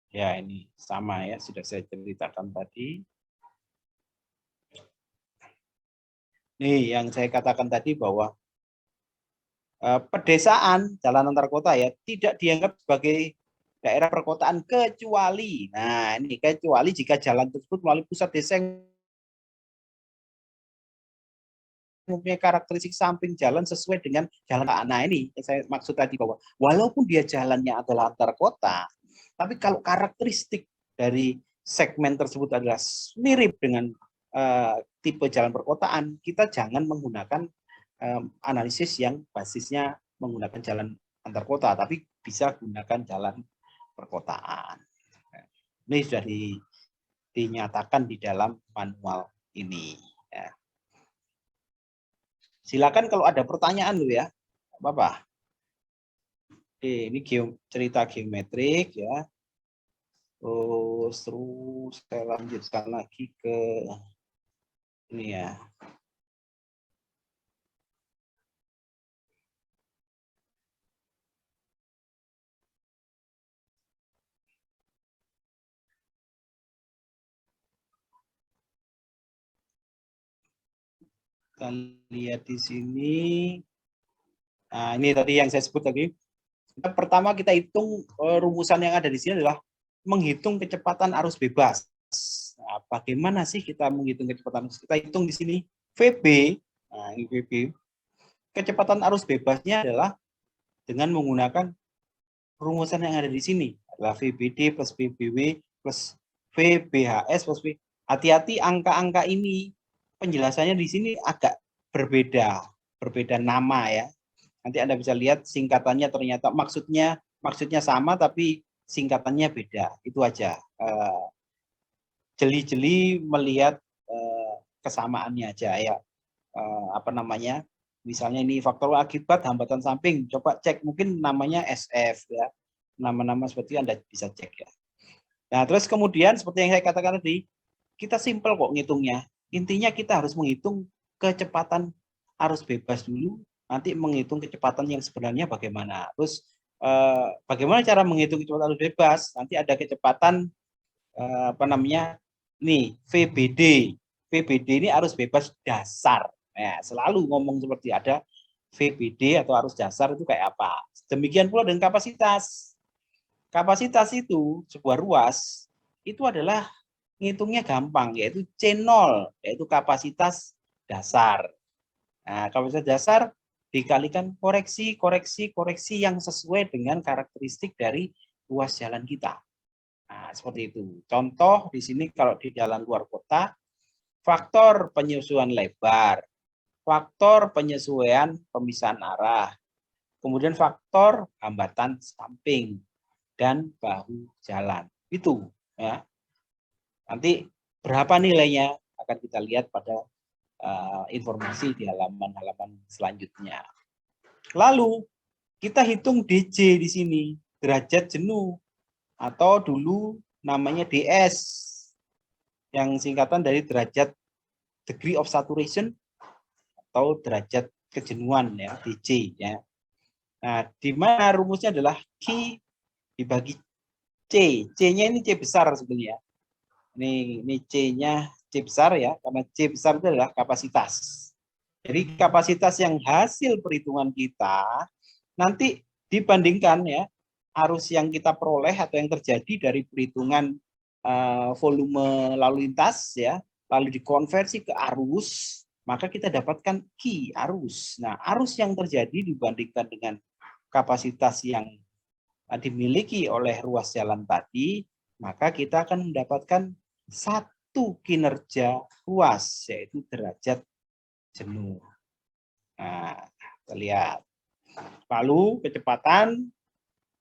Ya, ini sama ya, sudah saya ceritakan tadi. Nih, yang saya katakan tadi bahwa pedesaan, jalan antar kota ya, tidak dianggap sebagai daerah perkotaan kecuali, nah ini kecuali jika jalan tersebut melalui pusat desa yang mempunyai karakteristik samping jalan sesuai dengan jalan. Nah ini yang saya maksud tadi bahwa walaupun dia jalannya adalah antar kota, tapi kalau karakteristik dari segmen tersebut adalah mirip dengan tipe jalan perkotaan, kita jangan menggunakan analisis yang basisnya menggunakan jalan antar kota, tapi bisa gunakan jalan perkotaan. Ini sudah dinyatakan di dalam manual ini. Ya. Silakan kalau ada pertanyaan dulu ya, apa-apa. Oke, ini cerita geometrik ya. Terus saya lanjutkan lagi ke ini ya. Kita lihat di sini. Nah, ini tadi yang saya sebut tadi. Pertama kita hitung rumusan yang ada di sini adalah menghitung kecepatan arus bebas. Nah, bagaimana sih kita menghitung kecepatan arus? Kita hitung di sini VB. Nah, ini VB. Kecepatan arus bebasnya adalah dengan menggunakan rumusan yang ada di sini. Adalah VBD plus VBW plus VBHS plus V. Hati-hati angka-angka ini penjelasannya di sini agak berbeda nama ya. Nanti Anda bisa lihat singkatannya ternyata maksudnya sama tapi singkatannya beda. Itu aja. Jeli-jeli melihat kesamaannya aja ya. Apa namanya? Misalnya ini faktor akibat hambatan samping. Coba cek mungkin namanya SF ya. Nama-nama seperti itu Anda bisa cek ya. Nah, terus kemudian seperti yang saya katakan tadi, kita simpel kok ngitungnya. Intinya kita harus menghitung kecepatan arus bebas dulu, nanti menghitung kecepatan yang sebenarnya bagaimana. Terus bagaimana cara menghitung kecepatan arus bebas? Nanti ada kecepatan apa namanya? Nih, VBD. VBD ini arus bebas dasar. Ya, selalu ngomong seperti ada VBD atau arus dasar itu kayak apa. Demikian pula dengan kapasitas. Kapasitas itu sebuah ruas itu adalah ngitungnya gampang, yaitu C0, yaitu kapasitas dasar. Nah, kapasitas dasar dikalikan koreksi yang sesuai dengan karakteristik dari ruas jalan kita. Nah, seperti itu. Contoh di sini kalau di jalan luar kota, faktor penyesuaian lebar, faktor penyesuaian pemisahan arah, kemudian faktor hambatan samping dan bahu jalan. Itu ya. Nanti berapa nilainya akan kita lihat pada informasi di halaman-halaman selanjutnya. Lalu kita hitung DC di sini, derajat jenuh atau dulu namanya DS yang singkatan dari derajat degree of saturation atau derajat kejenuhan ya, DC ya. Nah, di mana rumusnya adalah Q dibagi C. C-nya ini C besar sebenarnya. Ini C-nya C besar ya, karena C besar itu adalah kapasitas. Jadi kapasitas yang hasil perhitungan kita nanti dibandingkan ya arus yang kita peroleh atau yang terjadi dari perhitungan volume lalu lintas ya, lalu dikonversi ke arus, maka kita dapatkan Q arus. Nah, arus yang terjadi dibandingkan dengan kapasitas yang dimiliki oleh ruas jalan tadi, maka kita akan mendapatkan satu kinerja ruas, yaitu derajat jenuh. Nah, kita lihat. Lalu kecepatan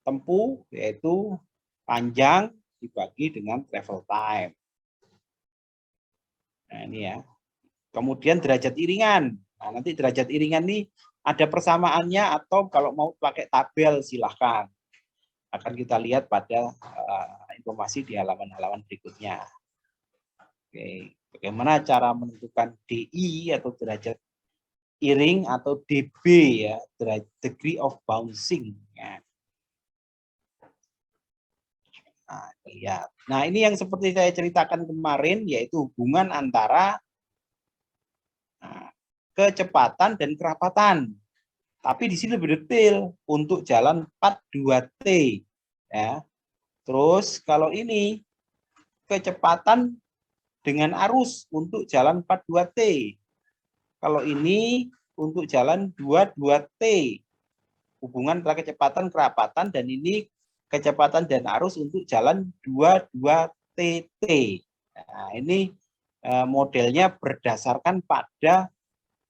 tempuh, yaitu panjang dibagi dengan travel time. Nah, ini ya. Kemudian derajat iringan. Nah, nanti derajat iringan ini ada persamaannya atau kalau mau pakai tabel silahkan. Akan kita lihat pada informasi di halaman-halaman berikutnya. Oke, bagaimana cara menentukan DI atau derajat iring atau DB ya, degree of bouncing ya. Nah, lihat. Nah, ini yang seperti saya ceritakan kemarin yaitu hubungan antara kecepatan dan kerapatan. Tapi di sini lebih detail untuk jalan 42T ya. Terus kalau ini kecepatan dengan arus untuk jalan 42T. Kalau ini untuk jalan 22T. Hubungan antara kecepatan kerapatan dan ini kecepatan dan arus untuk jalan 22TT. Nah, ini modelnya berdasarkan pada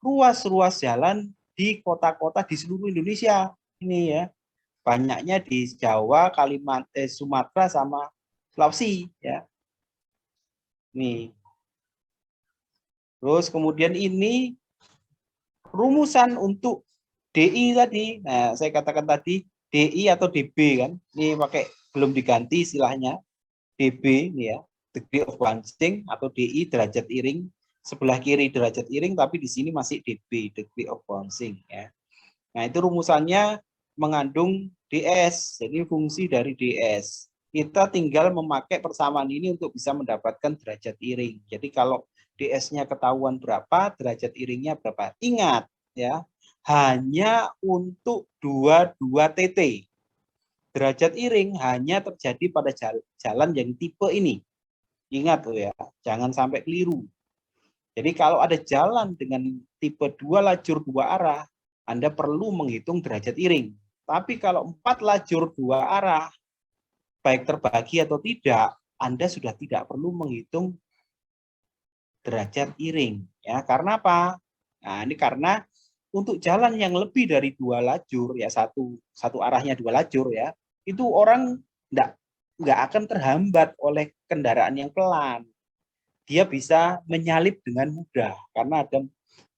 ruas-ruas jalan di kota-kota di seluruh Indonesia. Ini ya. Banyaknya di Jawa, Kalimantan, Sumatera sama Sulawesi ya. Nih. Terus kemudian ini rumusan untuk DI tadi. Nah, saya katakan tadi DI atau DB kan. Ini pakai belum diganti istilahnya. DB ini ya, degree of bouncing atau DI derajat iring. Sebelah kiri derajat iring tapi di sini masih DB, degree of bouncing ya. Nah, itu rumusannya mengandung DS. Jadi fungsi dari DS. Kita tinggal memakai persamaan ini untuk bisa mendapatkan derajat iring. Jadi kalau DS-nya ketahuan berapa, derajat iringnya berapa. Ingat ya, hanya untuk 22 TT. Derajat iring hanya terjadi pada jalan yang tipe ini. Ingat tuh ya, jangan sampai keliru. Jadi kalau ada jalan dengan tipe 2 lajur 2 arah, Anda perlu menghitung derajat iring. Tapi kalau 4 lajur 2 arah, baik terbagi atau tidak, Anda sudah tidak perlu menghitung derajat iring. Ya, karena apa? Nah, ini karena untuk jalan yang lebih dari 2 lajur, ya satu arahnya 2 lajur ya, itu orang nggak akan terhambat oleh kendaraan yang pelan. Dia bisa menyalip dengan mudah karena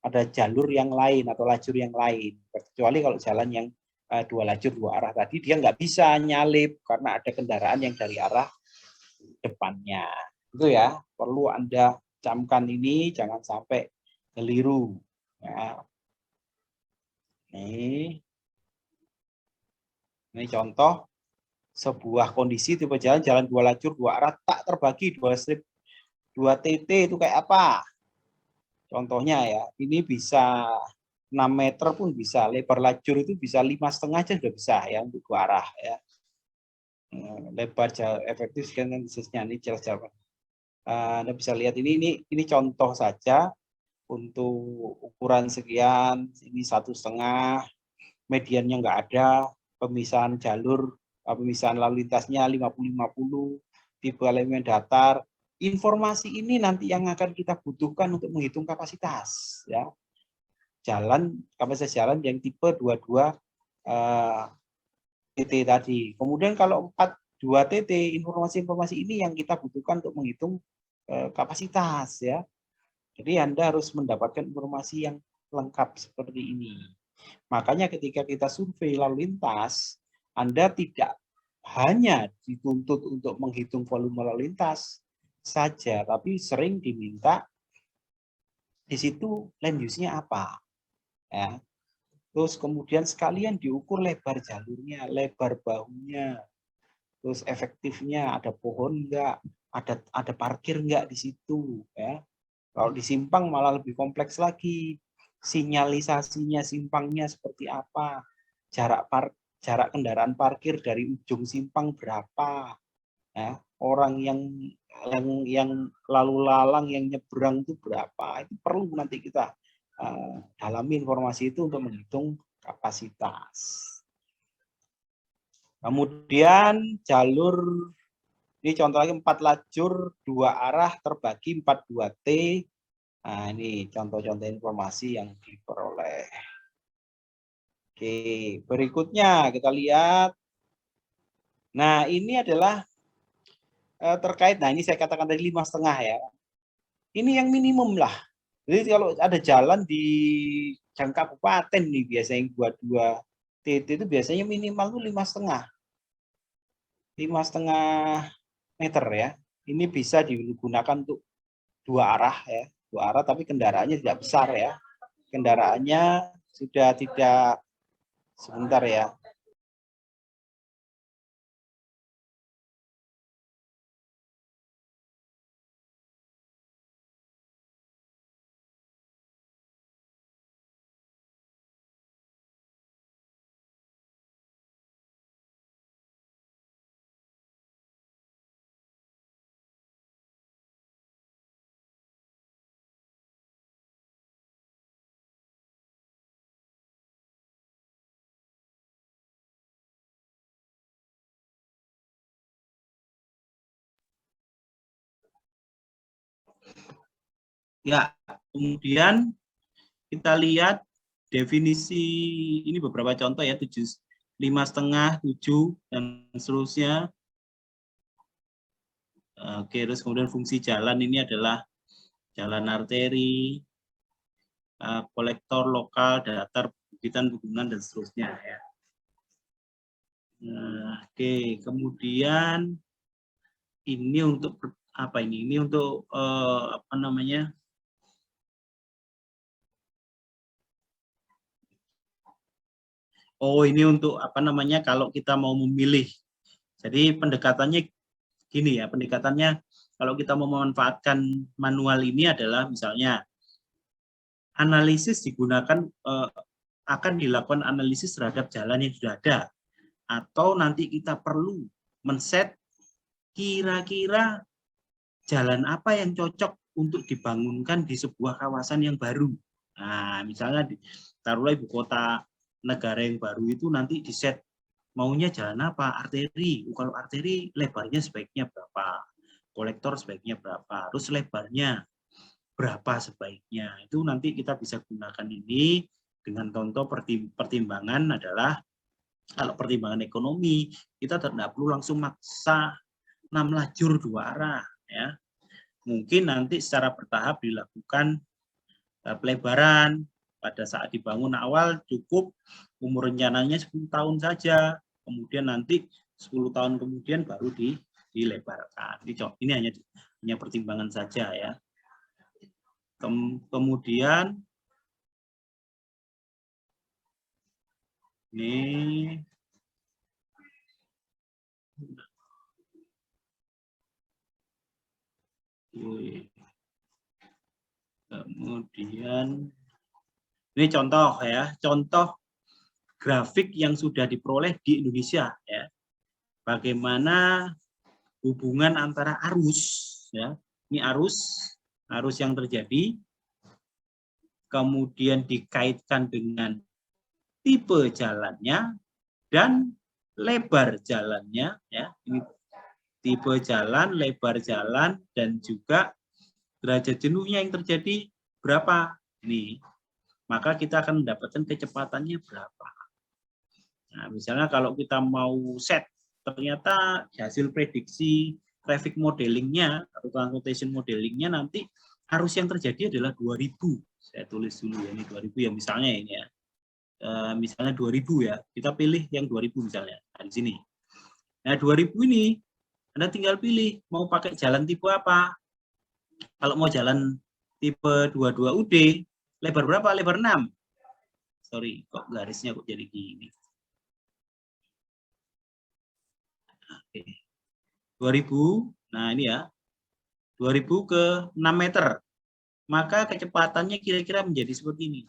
ada jalur yang lain atau lajur yang lain. Kecuali kalau jalan yang 2 lajur 2 arah tadi dia nggak bisa nyalip karena ada kendaraan yang dari arah depannya. Itu ya, perlu Anda camkan ini, jangan sampai keliru. Ya. Ini contoh sebuah kondisi tipe jalan 2 lajur 2 arah tak terbagi 2 strip 2 TT itu kayak apa? Contohnya ya, ini bisa 6 meter pun bisa, lebar lajur itu bisa 5,5 aja sudah bisa ya untuk 2 arah ya. Lebar jalan efektif sekian khususnya ini jelas jawaban. Anda bisa lihat ini contoh saja untuk ukuran sekian, ini 1,5, mediannya nggak ada, pemisahan jalur, pemisahan lalu lintasnya 50-50, tipe elemen datar. Informasi ini nanti yang akan kita butuhkan untuk menghitung kapasitas ya. Kapasitas jalan yang tipe 22 TT tadi. Kemudian kalau 42 TT, informasi-informasi ini yang kita butuhkan untuk menghitung kapasitas ya. Jadi Anda harus mendapatkan informasi yang lengkap seperti ini. Makanya ketika kita survei lalu lintas, Anda tidak hanya dituntut untuk menghitung volume lalu lintas saja, tapi sering diminta di situ land use-nya apa. Ya. Terus kemudian sekalian diukur lebar jalurnya, lebar bahunya, terus efektifnya, ada pohon enggak, ada parkir enggak di situ. Ya. Kalau di simpang malah lebih kompleks lagi. Sinyalisasinya simpangnya seperti apa, jarak kendaraan parkir dari ujung simpang berapa, ya, orang yang lalu lalang yang nyebrang itu berapa, itu perlu nanti kita dalami informasi itu untuk menghitung kapasitas. Kemudian jalur ini contoh lagi 4 lajur 2 arah terbagi 42 T. Nah, ini contoh-contoh informasi yang diperoleh. Oke, berikutnya kita lihat. Nah, ini adalah terkait, nah ini saya katakan tadi 5,5 ya. Ini yang minimum lah. Jadi kalau ada jalan di jangka kabupaten nih, biasanya yang 22 TT itu biasanya minimal tuh 5,5. 5,5 meter ya. Ini bisa digunakan untuk 2 arah ya. 2 arah tapi kendaraannya tidak besar ya. Kendaraannya sudah tidak, sebentar ya. Ya, kemudian kita lihat definisi ini beberapa contoh ya, 5,5, 7 dan seterusnya. Oke, terus kemudian fungsi jalan ini adalah jalan arteri, kolektor lokal, datar, perbukitan, pegunungan dan seterusnya ya. Oke, kemudian ini untuk apa ini? Ini untuk apa namanya? Oh, ini untuk apa namanya? Kalau kita mau memilih. Jadi pendekatannya gini ya, pendekatannya kalau kita mau memanfaatkan manual ini adalah misalnya analisis digunakan akan dilakukan analisis terhadap jalan yang sudah ada, atau nanti kita perlu men-set kira-kira jalan apa yang cocok untuk dibangunkan di sebuah kawasan yang baru. Nah, misalnya taruhlah ibu kota negara yang baru itu nanti di-set maunya jalan apa? Arteri. Kalau arteri lebarnya sebaiknya berapa? Kolektor sebaiknya berapa? Terus lebarnya berapa sebaiknya? Itu nanti kita bisa gunakan ini dengan contoh pertimbangan adalah kalau pertimbangan ekonomi kita tidak perlu langsung maksa 6 lajur 2 arah ya. Mungkin nanti secara bertahap dilakukan pelebaran. Pada saat dibangun awal cukup umur rencananya 10 tahun saja. Kemudian nanti 10 tahun kemudian baru dilebarkan. Ini hanya pertimbangan saja ya. Kemudian ini kemudian ini contoh ya, contoh grafik yang sudah diperoleh di Indonesia ya. Bagaimana hubungan antara arus ya. Ini arus yang terjadi kemudian dikaitkan dengan tipe jalannya dan lebar jalannya ya. Ini tipe jalan, lebar jalan dan juga derajat jenuhnya yang terjadi berapa. Ini maka kita akan mendapatkan kecepatannya berapa. Nah, misalnya kalau kita mau set, ternyata hasil prediksi traffic modelingnya atau transportation modelingnya nanti arus yang terjadi adalah 2000. Saya tulis dulu ya, ini 2000 ya misalnya ini ya. Misalnya 2000 ya, kita pilih yang 2000 misalnya, nah, di sini. Nah 2000 ini, Anda tinggal pilih mau pakai jalan tipe apa. Kalau mau jalan tipe 22 UD, lebar berapa? Lebar 6. Sorry, kok garisnya kok jadi gini. Oke. 2000, nah ini ya, 2000 ke 6 meter. Maka kecepatannya kira-kira menjadi seperti ini.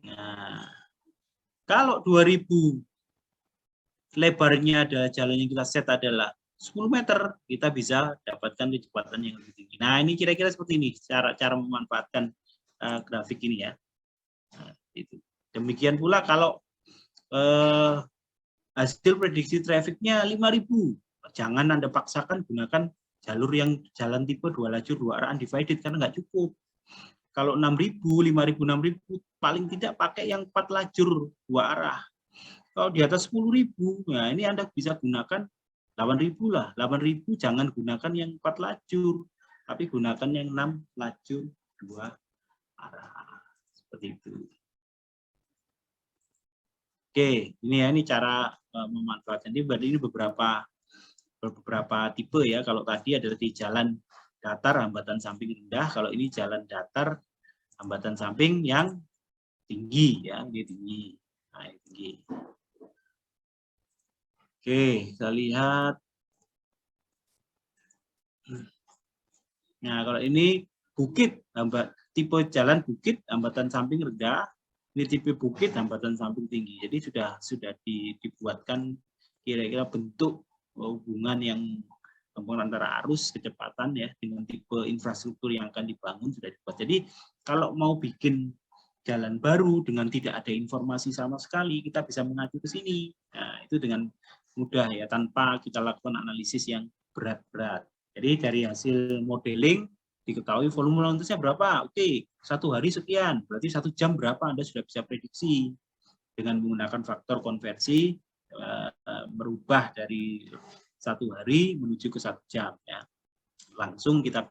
Nah, kalau 2000 lebarnya ada jalan yang kita set adalah 10 meter, kita bisa dapatkan kecepatan yang lebih tinggi. Nah, ini kira-kira seperti ini cara memanfaatkan grafik ini ya. Nah, itu. Demikian pula kalau hasil prediksi trafficnya 5.000, jangan Anda paksakan gunakan jalur yang jalan tipe 2 lajur 2 arah undivided karena nggak cukup. Kalau 6.000, 5.000, 6.000 paling tidak pakai yang 4 lajur 2 arah. Kalau di atas 10.000, nah ini Anda bisa gunakan 8.000 lah. 8.000 jangan gunakan yang 4 lajur, tapi gunakan yang 6 lajur 2 arah. Seperti itu. Oke, ini ya, ini cara memanfaatkan. Ini beberapa tipe ya. Kalau tadi adalah di jalan datar hambatan samping rendah, kalau ini jalan datar hambatan samping yang tinggi ya, ini tinggi. Nah, ini tinggi. Oke, kita lihat. Nah, kalau ini bukit, tipe jalan bukit hambatan samping rendah. Ini tipe bukit hambatan samping tinggi. Jadi sudah dibuatkan kira-kira bentuk hubungan yang antara arus kecepatan ya dengan tipe infrastruktur yang akan dibangun sudah dibuat. Jadi kalau mau bikin jalan baru dengan tidak ada informasi sama sekali, kita bisa mengacu ke sini. Nah, itu dengan mudah ya tanpa kita lakukan analisis yang berat-berat. Jadi dari hasil modeling Diketahui volume lalu lintasnya berapa, oke, 1 hari sekian, berarti 1 jam berapa, Anda sudah bisa prediksi dengan menggunakan faktor konversi, merubah dari 1 hari menuju ke 1 jam, ya. Langsung kita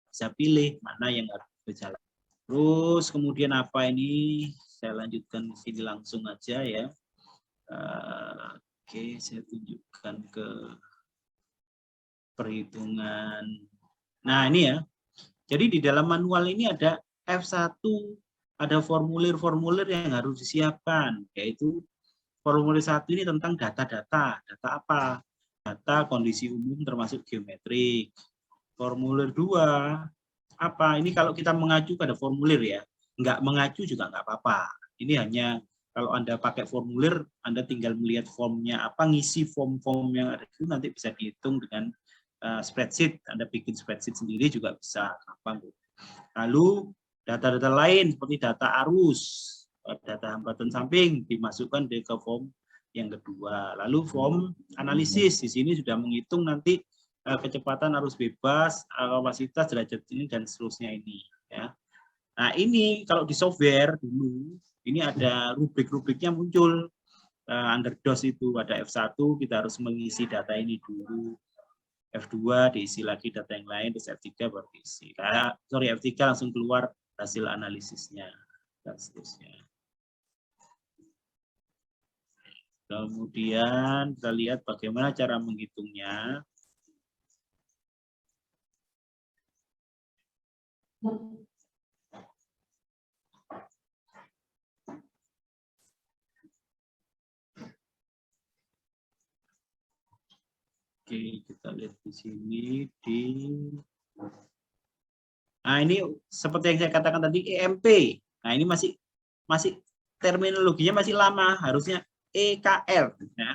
bisa pilih mana yang harus berjalan. Terus kemudian apa ini? Saya lanjutkan di sini langsung aja, ya. Oke, saya tunjukkan ke perhitungan. Nah, ini ya. Jadi di dalam manual ini ada F1, ada formulir-formulir yang harus disiapkan, yaitu formulir 1 ini tentang data-data. Data apa? Data kondisi umum termasuk geometrik. Formulir 2, apa? Ini kalau kita mengacu pada formulir, ya. Nggak mengacu juga nggak apa-apa. Ini hanya kalau Anda pakai formulir, Anda tinggal melihat formnya apa, ngisi form-form yang ada itu, nanti bisa dihitung dengan spreadsheet. Anda bikin spreadsheet sendiri juga bisa. Lalu data-data lain seperti data arus, data hambatan samping dimasukkan ke form yang kedua. Lalu form analisis, di sini sudah menghitung nanti kecepatan arus bebas, kapasitas, derajat ini, dan seterusnya ini. Ya. Nah, ini kalau di software dulu, ini ada rubrik-rubriknya muncul. Under DOS itu ada F1, kita harus mengisi data ini dulu. F2 diisi lagi data yang lain, terus F3 baru diisi. F3 langsung keluar hasil analisisnya, dan seterusnya. Kemudian kita lihat bagaimana cara menghitungnya. Oke, kita lihat di sini Nah, ini seperti yang saya katakan tadi EMP. Nah, ini masih terminologinya masih lama, harusnya EKR, ya.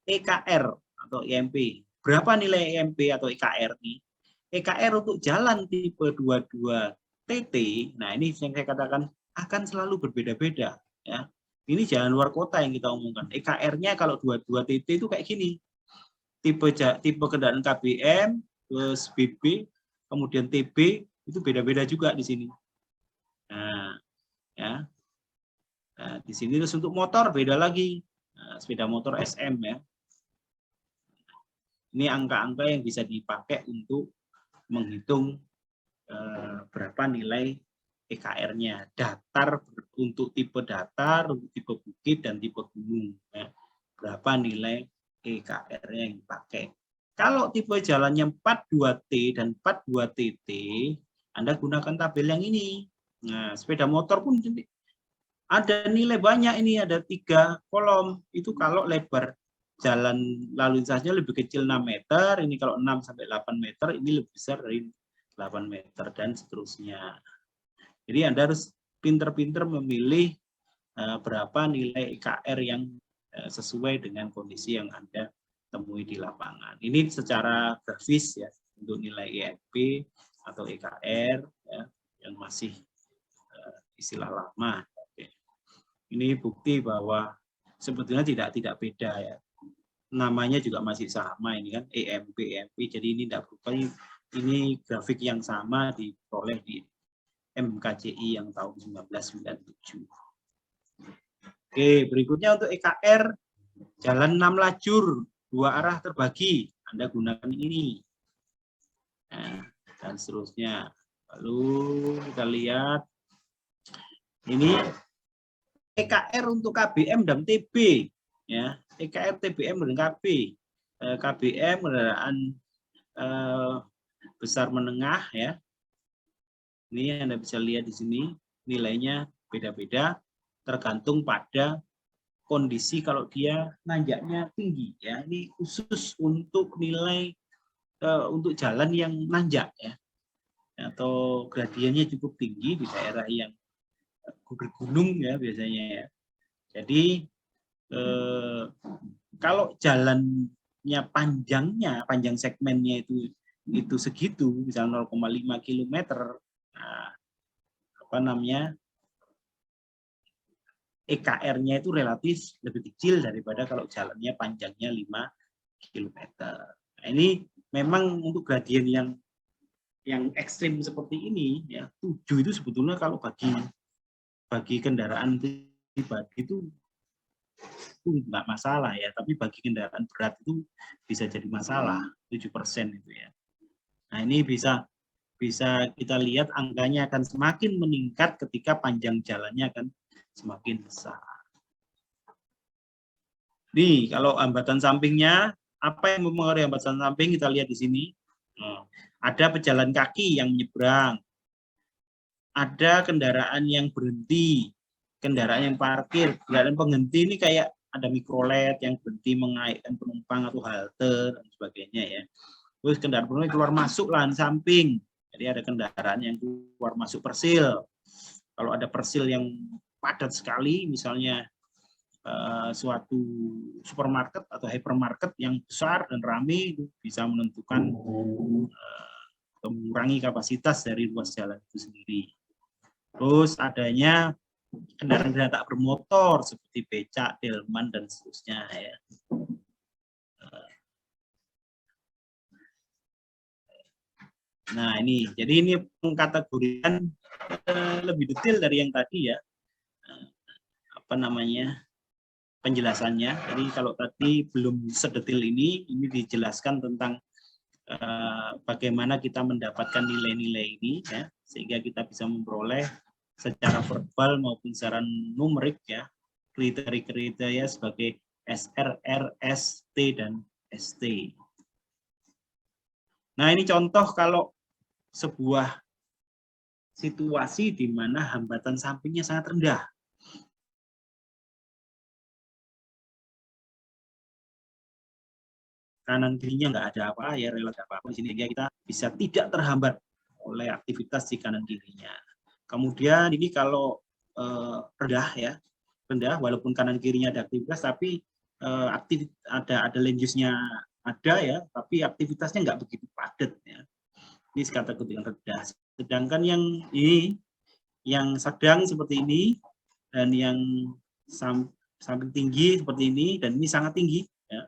EKR atau EMP. Berapa nilai EMP atau EKR ini? EKR untuk jalan tipe 22 TT. Nah, ini yang saya katakan akan selalu berbeda-beda, ya. Ini jalan luar kota yang kita omongkan. EKR-nya kalau 22 TT itu kayak gini. Tipe kendaraan KBM, terus BB, kemudian TB, itu beda-beda juga di sini. Nah, ya. Nah, di sini terus untuk motor beda lagi. Nah, sepeda motor SM, ya. Ini angka-angka yang bisa dipakai untuk menghitung berapa nilai EKR-nya. Datar untuk tipe datar, untuk tipe bukit, dan tipe gunung. Ya. Berapa nilai EKR-nya yang dipakai. Kalau tipe jalannya 42T dan 42TT, Anda gunakan tabel yang ini. Nah, sepeda motor pun ada nilai banyak, ini ada 3 kolom. Itu kalau lebar jalan lalu lintasnya lebih kecil 6 meter, ini kalau 6 sampai 8 meter, ini lebih besar dari 8 meter, dan seterusnya. Jadi Anda harus pinter-pinter memilih berapa nilai EKR yang sesuai dengan kondisi yang Anda temui di lapangan. Ini secara grafis, ya, untuk nilai EMP atau EKR, ya, yang masih istilah lama. Oke. Ini bukti bahwa sebetulnya tidak beda, ya. Namanya juga masih sama, ini kan EMP, EMP. Jadi ini tidak berubah. Ini grafik yang sama diperoleh di MKCI yang tahun 1997. Oke, berikutnya untuk EKR, jalan 6 lajur, 2 arah terbagi, Anda gunakan ini. Nah, dan seterusnya. Lalu kita lihat, ini EKR untuk KBM dan TB. Ya, EKR, TBM, dan KB. KBM kendaraan besar menengah, ya. Ini Anda bisa lihat di sini, nilainya beda-beda, tergantung pada kondisi kalau dia nanjaknya tinggi, ya. Ini khusus untuk nilai untuk jalan yang nanjak, ya, atau gradiennya cukup tinggi di daerah yang bergunung, ya, biasanya, ya. Jadi kalau jalannya panjang segmennya itu segitu, misalnya 0,5 km, nah, apa namanya, EKR-nya itu relatif lebih kecil daripada kalau jalannya panjangnya 5 km. Nah, ini memang untuk gradien yang ekstrim seperti ini, ya 7 itu sebetulnya kalau bagi kendaraan pribadi itu nggak masalah ya, tapi bagi kendaraan berat itu bisa jadi masalah 7% itu ya. Nah ini bisa kita lihat angkanya akan semakin meningkat ketika panjang jalannya akan semakin besar. Nih kalau hambatan sampingnya, apa yang mempengaruhi hambatan samping kita lihat di sini. Ada pejalan kaki yang menyeberang, ada kendaraan yang berhenti, kendaraan yang parkir, kendaraan penghenti ini kayak ada mikrolet yang berhenti mengaitkan penumpang atau halte dan sebagainya ya. Terus kendaraan penumpang keluar masuk lahan samping, jadi ada kendaraan yang keluar masuk persil. Kalau ada persil yang padat sekali, misalnya suatu supermarket atau hypermarket yang besar dan ramai, itu bisa menentukan mengurangi kapasitas dari ruas jalan itu sendiri. Terus adanya kendaraan tak bermotor seperti becak, delman dan seterusnya ya. Nah ini, jadi ini pengkategorian lebih detail dari yang tadi ya. Apa namanya penjelasannya. Jadi kalau tadi belum sedetil ini dijelaskan tentang bagaimana kita mendapatkan nilai-nilai ini ya, sehingga kita bisa memperoleh secara verbal maupun secara numerik ya kriteria-kriteria sebagai SR, R, S, T dan ST. Nah ini contoh kalau sebuah situasi di mana hambatan sampingnya sangat rendah. Kanan kirinya nggak ada apa ya, relatif apa di sini, kita bisa tidak terhambat oleh aktivitas di kanan kirinya. Kemudian ini kalau rendah ya, rendah walaupun kanan kirinya ada aktivitas tapi ada land use-nya ada ya, tapi aktivitasnya nggak begitu padat ya. Ini kategori yang rendah. Sedangkan yang ini yang sedang seperti ini dan yang samping tinggi seperti ini dan ini sangat tinggi ya.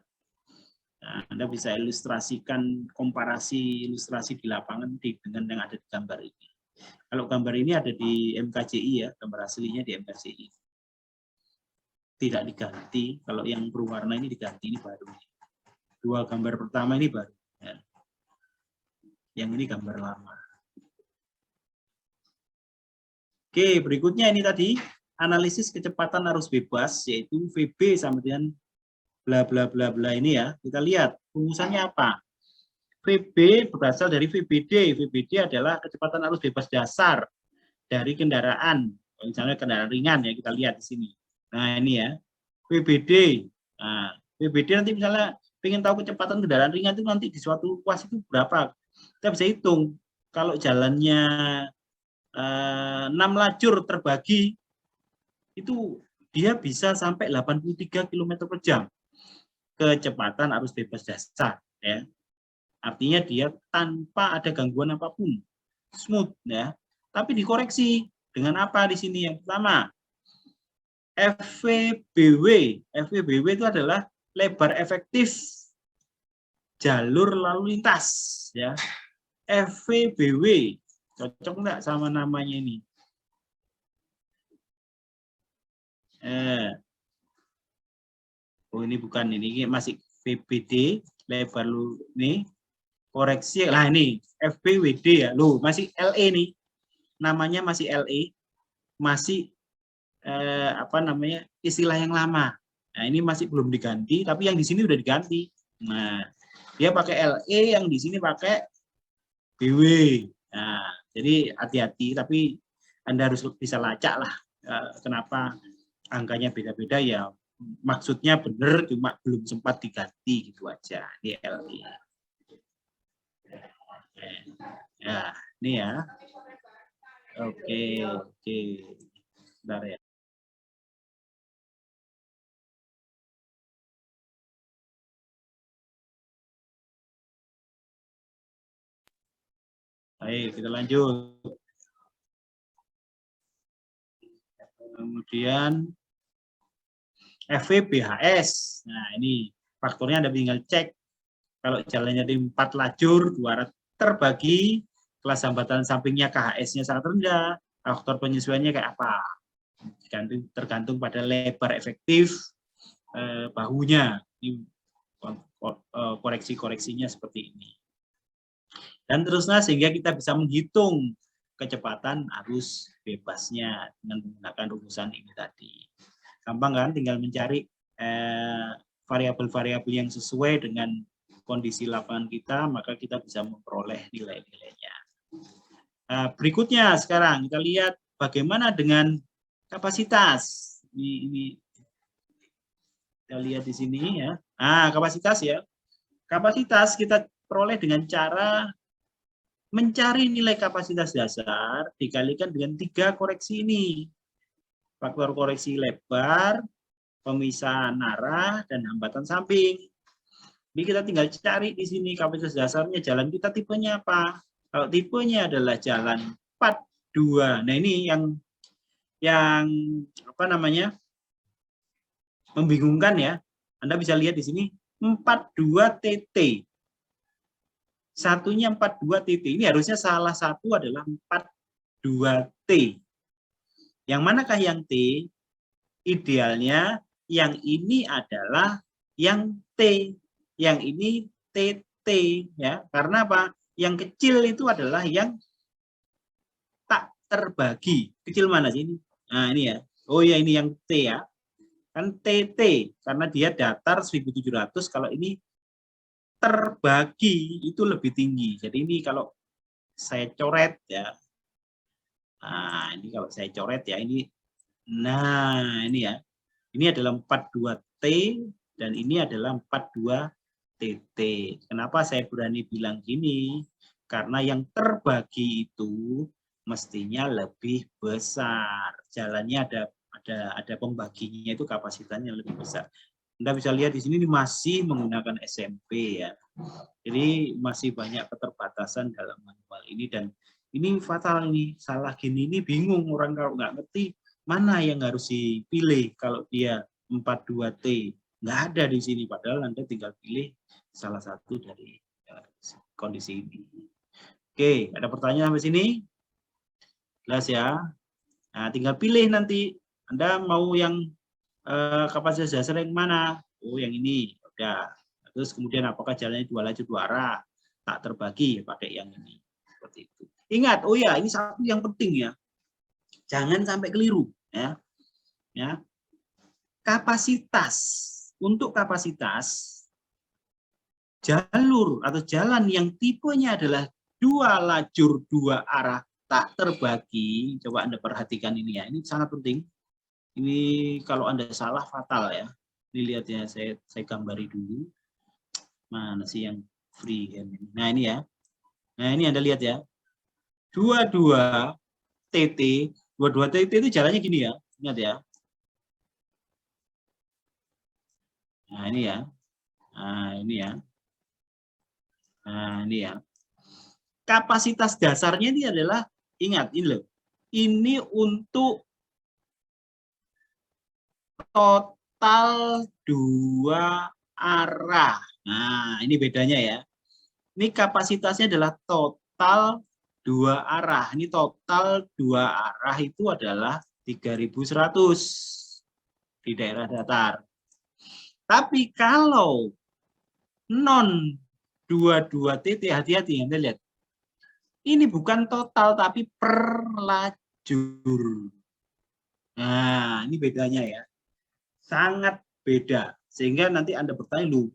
Nah, Anda bisa ilustrasikan komparasi ilustrasi di lapangan dengan yang ada di gambar ini. Kalau gambar ini ada di MKJI ya, gambar aslinya di MKJI. Tidak diganti, kalau yang berwarna ini diganti, ini baru. Dua gambar pertama ini baru. Ya. Yang ini gambar lama. Oke, berikutnya ini tadi analisis kecepatan arus bebas, yaitu VB sama dengan bla bla bla bla ini ya. Kita lihat rumusannya apa. VB berasal dari VBD. VBD adalah kecepatan arus bebas dasar dari kendaraan. Misalnya kendaraan ringan ya, kita lihat di sini. Nah ini ya, VBD. Nah, VBD nanti misalnya pengen tahu kecepatan kendaraan ringan itu nanti di suatu ruas itu berapa. Kita bisa hitung. Kalau jalannya 6 lajur terbagi, itu dia bisa sampai 83 km per jam. Kecepatan arus bebas dasar. Ya. Artinya dia tanpa ada gangguan apapun. Smooth. Ya. Tapi dikoreksi dengan apa di sini? Yang pertama, FVBW. FVBW itu adalah lebar efektif jalur lalu lintas. Ya. FVBW. Cocok enggak sama namanya ini? Oh ini bukan, ini masih VBD, lebar lu nih. Koreksi, lah ini FBWD ya. Loh, masih LE nih. Namanya masih LE. Masih apa namanya? Istilah yang lama. Nah, ini masih belum diganti, tapi yang di sini udah diganti. Nah, dia pakai LE, yang di sini pakai BW. Nah, jadi hati-hati, tapi Anda harus bisa lacak lah kenapa angkanya beda-beda ya. Maksudnya benar, cuma belum sempat diganti gitu aja. Ini LE. Ya, ini ya. Oke. Bentar ya. Baik, kita lanjut. Kemudian FVBHS. Nah, ini faktornya Anda tinggal cek Kalau jalannya di 4 lajur, 2 arah terbagi, kelas hambatan sampingnya KHS-nya sangat rendah, faktor penyesuaiannya kayak apa? Tergantung pada lebar efektif bahunya. Ini koreksi-koreksinya seperti ini. Dan terusnya sehingga kita bisa menghitung kecepatan arus bebasnya dengan menggunakan rumusan ini tadi. Gampang kan? Tinggal mencari variabel-variabel yang sesuai dengan kondisi lapangan kita, maka kita bisa memperoleh nilai-nilainya. Nah, berikutnya sekarang kita lihat bagaimana dengan kapasitas. Ini kita lihat di sini ya. Nah, kapasitas ya. Kapasitas kita peroleh dengan cara mencari nilai kapasitas dasar dikalikan dengan 3 koreksi ini. Faktor koreksi lebar, pemisahan arah, dan hambatan samping. Jadi kita tinggal cari di sini kapasitas dasarnya, jalan kita tipenya apa. Kalau tipenya adalah jalan 42. Nah, ini yang apa namanya? Membingungkan ya. Anda bisa lihat di sini 42 TT. Satunya 42 TT. Ini harusnya salah satu adalah 42 T. Yang manakah yang T? Idealnya yang ini adalah yang T. Yang ini TT ya. Karena apa? Yang kecil itu adalah yang tak terbagi. Kecil mana sih ini? Nah, ini ya. Oh ya, ini yang T ya. Kan TT karena dia datar 1700, kalau ini terbagi itu lebih tinggi. Jadi ini kalau saya coret ya. Nah, ini kalau saya coret ya ini. Nah, ini ya. Ini adalah 42T dan ini adalah 42TT. Kenapa saya berani bilang gini? Karena yang terbagi itu mestinya lebih besar. Jalannya ada pembaginya itu kapasitasnya lebih besar. Anda bisa lihat di sini masih menggunakan SMP ya. Jadi masih banyak keterbatasan dalam manual ini dan ini fatal ini. Salah gini ini bingung orang kalau nggak ngerti mana yang harus dipilih kalau dia 42T. Nggak ada di sini padahal Anda tinggal pilih salah satu dari kondisi ini. Oke, ada pertanyaan sampai sini? Jelas ya. Nah, tinggal pilih nanti Anda mau yang kapasitas dasar yang mana? Oh, yang ini. Udah. Terus kemudian apakah jalannya 2 lajur 2 arah? Tak terbagi, pakai yang ini. Seperti itu. Ingat, oh ya, ini satu yang penting ya. Jangan sampai keliru ya. Ya. Kapasitas. Untuk kapasitas jalur atau jalan yang tipenya adalah 2 lajur 2 arah tak terbagi, coba Anda perhatikan ini ya. Ini sangat penting. Ini kalau Anda salah fatal ya. Ini lihat ya, saya gambari dulu. Mana sih yang freehand ini? Nah, ini ya. Nah, ini Anda lihat ya. 22 TT, 22 TT itu jalannya gini ya. Ingat ya. Nah, ini ya. Nah, ini ya. Nah, ini ya. Kapasitas dasarnya ini adalah, ingat ini loh. Ini untuk total 2 arah. Nah, ini bedanya ya. Ini kapasitasnya adalah total 2 arah. Ini total 2 arah itu adalah 3100 di daerah datar. Tapi kalau non 22 TT, hati-hati Anda lihat. Ini bukan total tapi per lajur. Nah, ini bedanya ya. Sangat beda. Sehingga nanti Anda bertanya, loh,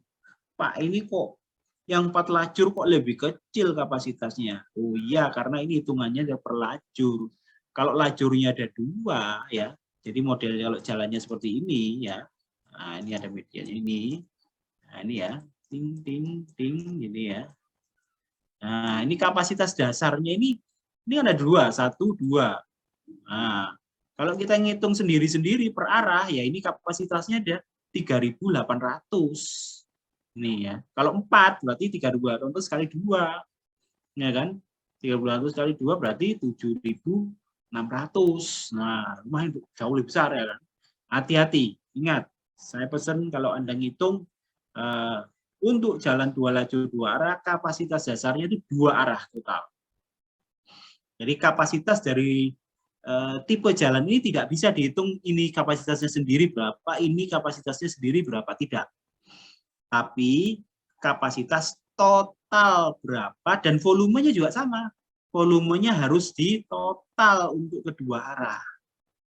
Pak, ini kok yang 4 lajur kok lebih kecil kapasitasnya? Oh iya, karena ini hitungannya ada per lajur. Kalau lajurnya ada 2 ya, jadi model kalau jalannya seperti ini ya. Nah, ini ada medianya ini. Nah, ini ya. Ting ting ting ini ya. Nah, ini kapasitas dasarnya ini ada 2, 1, 2. Nah, kalau kita ngitung sendiri-sendiri per arah, ya ini kapasitasnya ada 3.800. Nih ya. Kalau 4 berarti 3.800 kali 2. Ya kan? 3.800 kali 2 berarti 7.600. Nah, lumayan jauh lebih besar ya kan. Hati-hati. Ingat, saya pesan kalau Anda ngitung Untuk jalan 2 lajur 2 arah, kapasitas dasarnya itu 2 arah total. Jadi kapasitas dari tipe jalan ini tidak bisa dihitung ini kapasitasnya sendiri berapa, ini kapasitasnya sendiri berapa, tidak. Tapi kapasitas total berapa dan volumenya juga sama. Volumenya harus di total untuk kedua arah.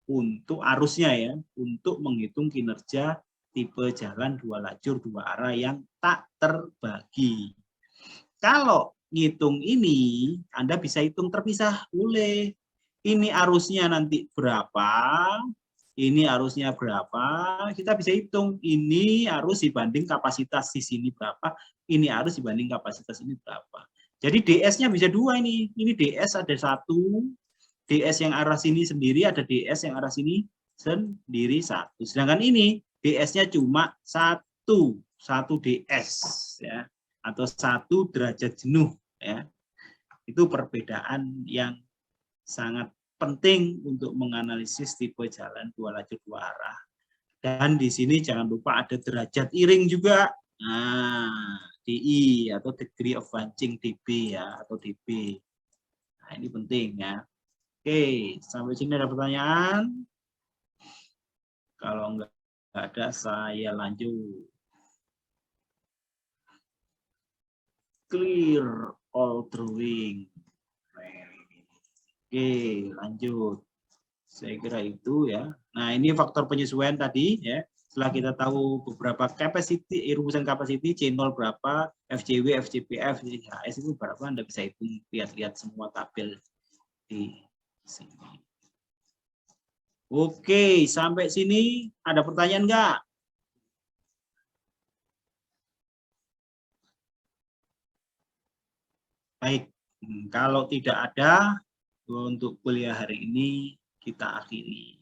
Untuk arusnya ya, untuk menghitung kinerja tipe jalan 2 lajur 2 arah yang tak terbagi. Kalau ngitung ini, Anda bisa hitung terpisah, boleh. Ini arusnya nanti berapa, ini arusnya berapa, kita bisa hitung. Ini arus dibanding kapasitas di sini berapa, ini arus dibanding kapasitas ini berapa. Jadi DS-nya bisa 2 ini. Ini DS ada 1, DS yang arah sini sendiri, ada DS yang arah sini sendiri 1. Sedangkan ini DS-nya cuma 1 DS ya, atau 1 derajat jenuh ya. Itu perbedaan yang sangat penting untuk menganalisis tipe jalan 2 lajur 2 arah. Dan di sini jangan lupa ada derajat iring juga. Nah, DI atau degree of bunching dB ya, atau dB. Nah, ini penting ya. Oke, sampai sini ada pertanyaan? Kalau enggak ada, saya lanjut. Clear all drawing. Oke, lanjut. Saya kira itu ya. Nah, ini faktor penyesuaian tadi ya. Setelah kita tahu beberapa capacity, rumusan capacity, C0 berapa, FJW, FJPF, FJHS itu berapa, Anda bisa hitung, lihat-lihat semua tabel di sini. Oke, sampai sini ada pertanyaan enggak? Baik, kalau tidak ada, untuk kuliah hari ini kita akhiri.